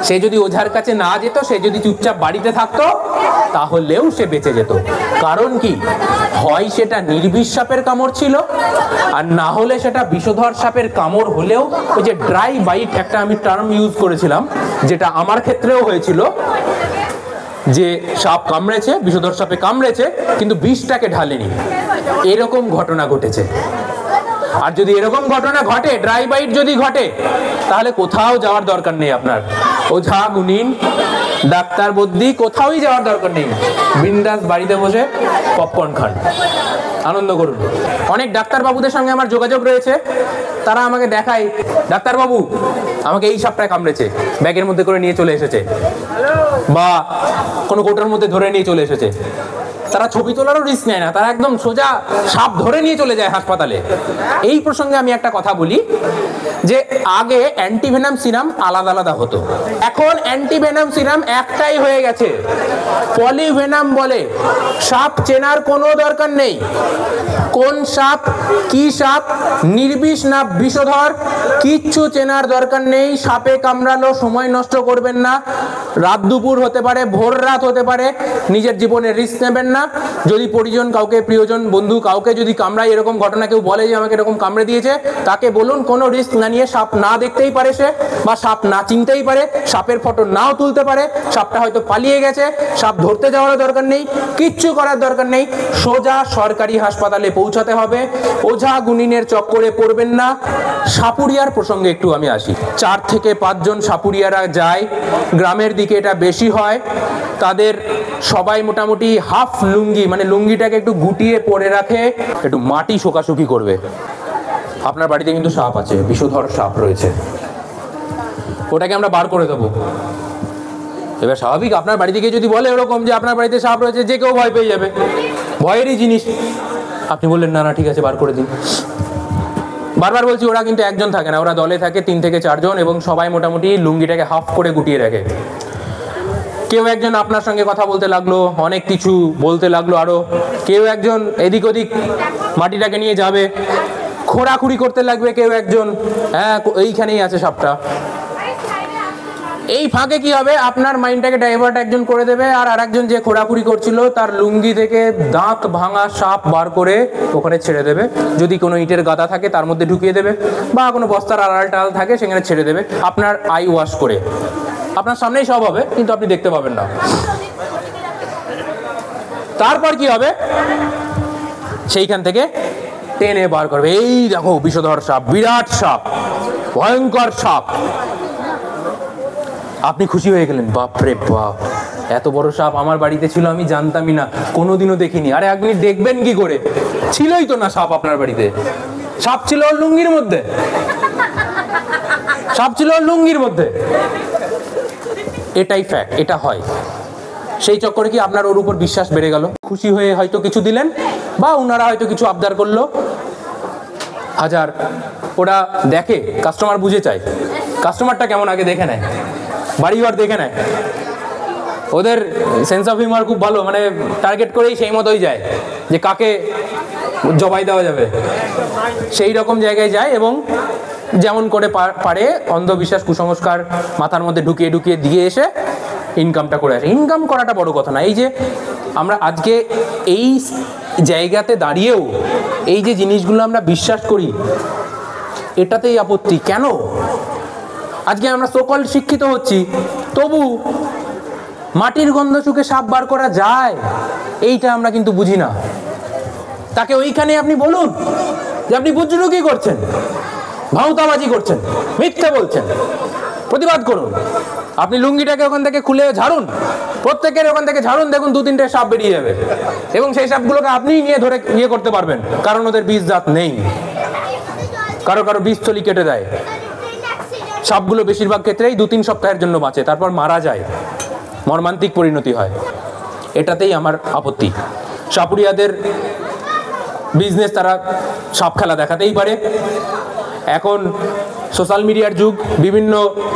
সে যদি ওঝার কাছে না যেত, সে যদি চুপচাপ বাড়িতে থাকতো, তাহলেও সে বেঁচে যেত। কারণ কি, হয় সেটা নির্বিষ সাপের কামড় ছিল, আর না হলে সেটা বিষধর সাপের কামড় হলেও ওই যে ড্রাই বাইট একটা আমি টার্ম ইউজ করেছিলাম, যেটা আমার ক্ষেত্রেও হয়েছিল, যে সাপ কামড়েছে, বিষধর সাপে কামড়েছে কিন্তু বিষটাকে ঢালেনি, এরকম ঘটনা ঘটেছে। আর যদি এরকম ঘটনা ঘটে, ড্রাই বাইট যদি ঘটে, তাহলে কোথাও যাওয়ার দরকার নেই আপনার, ওঝা গুণিন ডাক্তার বদ্যি কোথাওই যাওয়ার দরকার নেই, বিন্দাস বাড়িতে বসে পপকর্ন খান, আনন্দ করুন। অনেক ডাক্তারবাবুদের সঙ্গে আমার যোগাযোগ রয়েছে, তারা আমাকে দেখায়, ডাক্তারবাবু আমাকে এই সাপটায় কামড়েছে, ব্যাগের মধ্যে করে নিয়ে চলে এসেছে বা কোনো কোটার মধ্যে ধরে নিয়ে চলে এসেছে। তারা ছবি তোলারও রিস্ক নেয় না, তারা একদম সোজা সাপ ধরে নিয়ে চলে যায় হাসপাতালে। এই প্রসঙ্গে আমি একটা কথা বলি যে আগে অ্যান্টিভেনাম সিরাম আলাদা আলাদা হতো, এখন অ্যান্টিভেনাম সিরাম একটাই হয়ে গেছে, পলিভেনাম বলে। সাপ চেনার কোনো দরকার নেই, কোন সাপ কি সাপ, নির্বিষ না বিষধর, কিচ্ছু চেনার দরকার নেই। সাপে কামড়ালো, সময় নষ্ট করবেন না, রাত দুপুর হতে পারে, ভোর রাত হতে পারে, নিজের জীবনে রিস্ক নেবেন না। যদি পরিজন কাউকে, প্রিয়জন, বন্ধু কাউকে যদি কামড়ায়, এরকম ঘটনা কেউ বলে যে আমাকে এরকম কামড়ে দিয়েছে, তাকে বলুন কোনো রিস্ক না নিয়ে, সাপ না দেখতেই পারে সে, বা সাপ না চিনতেই পারে, সাপের ফটো নাও তুলতে পারে, সাপটা হয়তো পালিয়ে গেছে, সাপ ধরতে যাওয়ার দরকার নেই, কিচ্ছু করার দরকার নেই, সোজা সরকারি হাসপাতালে পৌঁছাতে হবে। ওঝা গুণিনের চক্করে পড়বেন না। সাপুরিয়ার প্রসঙ্গে একটু আমি আসি। 4 থেকে 5 জন সাপুরিয়ারা যায়, গ্রামের দিকে এটা বেশি হয়। তাদের সবাই মোটামুটি হাফ লুঙ্গি, মানে লুঙ্গিটাকে একটু গুটিয়ে পরে রাখে, একটু মাটি শোকাশুকি করবে। আপনার বাড়িতে কিন্তু সাপ আছে, বিষধর সাপ রয়েছে, ওটাকে আমরা বার করে দেবো। এবার স্বাভাবিক আপনার বাড়ি থেকে যদি বলে এরকম যে আপনার বাড়িতে সাপ রয়েছে, যে কেউ ভয় পেয়ে যাবে, ভয়েরই জিনিস। আপনি বললেন না না ঠিক আছে বার করে দিন। বারবার বলছি, ওরা কিন্তু একজন থাকে না, ওরা দলে থাকে 3 থেকে 4 জন, এবং সবাই মোটামুটি লুঙ্গিটাকে হাফ করে গুটিয়ে রাখে। কেউ একজন আপনার সঙ্গে কথা বলতে লাগলো, অনেক কিছু বলতে লাগলো, আরো কেউ একজন এদিক ওদিক মাটিটাকে নিয়ে যাবে, খোঁড়াখুড়ি করতে লাগবে কেউ একজন, হ্যাঁ এইখানেই আছে সাপটা। এই ফাঁকে কি হবে, আপনার মাইন্ডটাকে ডাইভার্ট একজন করে দেবে, আর আরেকজন যে খোঁড়াখুড়ি করছিল তার লুঙ্গি থেকে দাঁত ভাঙা সাপ বার করে ওখানে ছেড়ে দেবে। যদি কোনো ইটের গাদা থাকে তার মধ্যে ঢুকিয়ে দেবে, বা কোনো বস্তার আড়াল টাল থাকে সেখানে ছেড়ে দেবে, আপনার আই ওয়াশ করে। আপনার সামনেই সব হবে, কিন্তু আপনি দেখতে পাবেন না। তারপর কি হবে, সেইখান থেকে টেনে বার করবে, এই দেখো বিষধর সাপ, বিরাট সাপ, ভয়ঙ্কর সাপ। আপনি খুশি হয়ে গেলেন, বাপরে বাপ এত বড় সাপ আমার বাড়িতে ছিল, আমি জানতামই না, কোনোদিনও দেখিনি। আরে আপনি দেখবেন কি করে, ছিলই তো না সাপ আপনার বাড়িতে। সাপ ছিল ওর লুঙ্গির মধ্যে, সাপ ছিল ওর লুঙ্গির মধ্যে। এটাই ফ্যাক্ট, এটা হয়। সেই চক্করে কি আপনার ওর উপর বিশ্বাস বেড়ে গেল, খুশি হয়ে হয়তো কিছু দিলেন, বা ওনারা হয়তো কিছু আবদার করলো 1000। ওরা দেখে, কাস্টমার বুঝে চায়, কাস্টমারটা কেমন আগে দেখে নেয়, বাড়িঘর দেখে নেয়, ওদের সেন্স অফ হিউমার খুব ভালো, মানে টার্গেট করেই সেই মতোই যায় যে কাকে জবাই দেওয়া যাবে, সেই রকম জায়গায় যায়, এবং যেমন করে পারে অন্ধবিশ্বাস কুসংস্কার মাথার মধ্যে ঢুকিয়ে ঢুকিয়ে দিয়ে এসে ইনকামটা করে আসে। ইনকাম করাটা বড় কথা না, এই যে আমরা আজকে এই জায়গাতে দাঁড়িয়েও এই যে জিনিসগুলো আমরা বিশ্বাস করি, এটাতেই আপত্তি কেন? আজকে আমরা সকল শিক্ষিত হচ্ছি, তবু মাটির গন্ধ শুকে সাপ বার করা যায়, এইটা আমরা কিন্তু বুঝি না। তাকে ওইখানে আপনি বলুন যে আপনি বুজরুকি করছেন, ভাউতাবাজি করছেন, মিথ্যে বলছেন, প্রতিবাদ করুন। আপনি লুঙ্গিটাকে ওখান থেকে খুলে ঝাড়ুন, প্রত্যেকের ওখান থেকে ঝাড়ুন, দেখুন 2-3টে সাপ বেরিয়ে যাবে, এবং সেই সাপগুলোকে আপনিই নিয়ে ধরে ইয়ে করতে পারবেন, কারণ ওদের বিষ দাঁত নেই। কারো কারো বীজতলি কেটে দেয়। সাপগুলো বেশিরভাগ ক্ষেত্রেই 2-3 সপ্তাহের জন্য বাঁচে, তারপর মারা যায়, মর্মান্তিক পরিণতি হয়। এটাতেই আমার আপত্তি। সাপুরিয়াদের বিজনেস, তারা সাপ খেলা দেখাতেই পারে। এখন সোশ্যাল মিডিয়ার যুগ, বিভিন্ন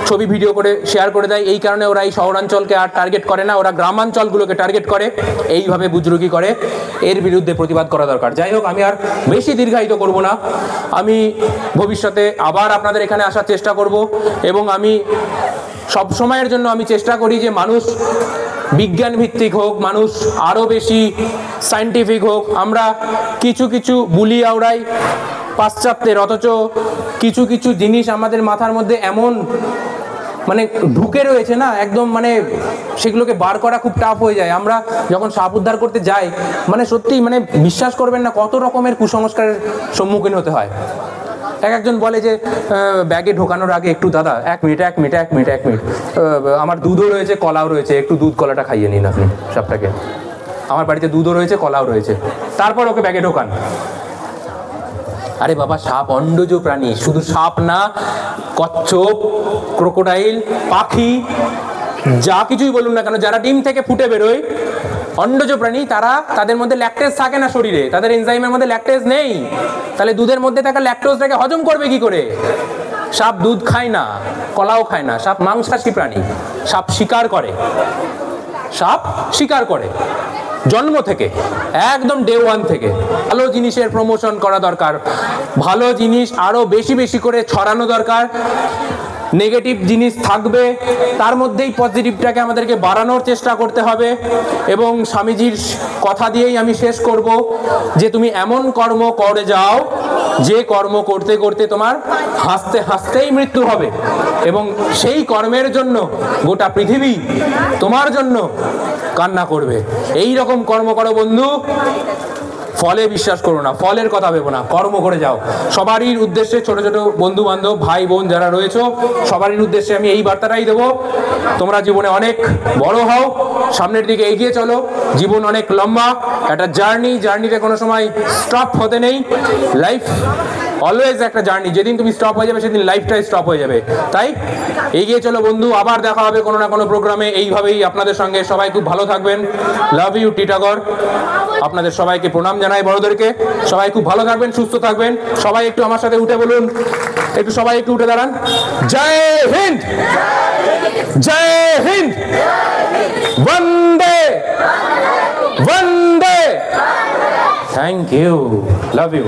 ছবি ভিডিও করে শেয়ার করে দেয়, এই কারণে ওরা এই শহরাঞ্চলকে আর টার্গেট করে না, ওরা গ্রামাঞ্চলগুলোকে টার্গেট করে, এইভাবে বুজরুকি করে। এর বিরুদ্ধে প্রতিবাদ করা দরকার। যাই হোক, আমি আর বেশি দীর্ঘায়িত করব না। আমি ভবিষ্যতে আবার আপনাদের এখানে আসার চেষ্টা করব, এবং আমি সব সময়ের জন্য আমি চেষ্টা করি যে মানুষ বিজ্ঞান ভিত্তিক হোক, মানুষ আরও বেশি সায়েন্টিফিক হোক। আমরা কিছু কিছু বুলি আওড়াই পাশ্চাত্যের, অথচ কিছু কিছু জিনিস আমাদের মাথার মধ্যে এমন মানে ঢুকে রয়েছে না, একদম মানে সেগুলোকে বার করা খুব টাফ হয়ে যায়। আমরা যখন সাপ উদ্ধার করতে যাই, মানে সত্যি মানে বিশ্বাস করবেন না কত রকমের কুসংস্কারের সম্মুখীন হতে হয়। একজন বলে যে ব্যাগে ঢোকানোর আগে একটু দাদা 1 মিনিট আমার দুধও রয়েছে, কলাও রয়েছে, একটু দুধ কলাটা খাইয়ে নিন আপনি সাপটাকে। আমার বাড়িতে দুধও রয়েছে, কলাও রয়েছে, তারপর ওকে ব্যাগে ঢোকান। আরে বাবা, সাপ অন্ডজ প্রাণী, শুধু সাপ না, কচ্ছপ, ক্রোকোডাইল, পাখি, যা কিছুই বলুন না কেন, যারা ডিম থেকে ফুটে বেরোয়, অন্ডজ প্রাণী, তাদের মধ্যে ল্যাকটেজ থাকে না শরীরে, তাদের এনজাইমের মধ্যে ল্যাকটেজ নেই। তাহলে দুধের মধ্যে থাকা ল্যাকটোজটাকে হজম করবে কি করে? সাপ দুধ খায় না, কলাও খায় না, সাপ মাংসাশী প্রাণী, সাপ শিকার করে, সাপ শিকার করে জন্ম থেকে, একদম ডে 1 থেকে। ভালো জিনিসের প্রমোশন করা দরকার, ভালো জিনিস আরো বেশি বেশি করে ছড়ানো দরকার। নেগেটিভ জিনিস থাকবে, তার মধ্যেই পজিটিভটাকে আমাদেরকে বাড়ানোর চেষ্টা করতে হবে। এবং স্বামীজির কথা দিয়েই আমি শেষ করব যে তুমি এমন কর্ম করে যাও যে কর্ম করতে করতে তোমার হাসতে হাসতেই মৃত্যু হবে, এবং সেই কর্মের জন্য গোটা পৃথিবী তোমার জন্য কান্না করবে। এই রকম কর্ম করো বন্ধু, ফলে বিশ্বাস করো না, ফলের কথা ভেবো না, কর্ম করে যাও। সবারই উদ্দেশ্যে, ছোট ছোট বন্ধু বান্ধব ভাই বোন যারা রয়েছে সবারই উদ্দেশ্যে আমি এই বার্তাটাই দেবো, তোমরা জীবনে অনেক বড় হও, সামনের দিকে এগিয়ে চলো। জীবন অনেক লম্বা একটা জার্নিতে কোনো সময় স্টপ হতে নেই। লাইফ অলওয়েজ একটা জার্নি, যেদিন তুমি স্টপ হয়ে যাবে সেদিন লাইফটাই স্টপ হয়ে যাবে। তাই এগিয়ে চলো বন্ধু, আবার দেখা হবে কোনো না কোনো প্রোগ্রামে এইভাবেই আপনাদের সঙ্গে। সবাই খুব ভালো থাকবেন। Love you Titagarh. আপনাদের সবাইকে প্রণাম জানাই, বড়দেরকে। সবাই খুব ভালো থাকবেন, সুস্থ থাকবেন। সবাই একটু আমার সাথে উঠে বলুন, সবাই একটু উঠে দাঁড়ান। জয় হিন্দ, জয় হিন্দ, বন্দে বন্দে। Thank you, love you.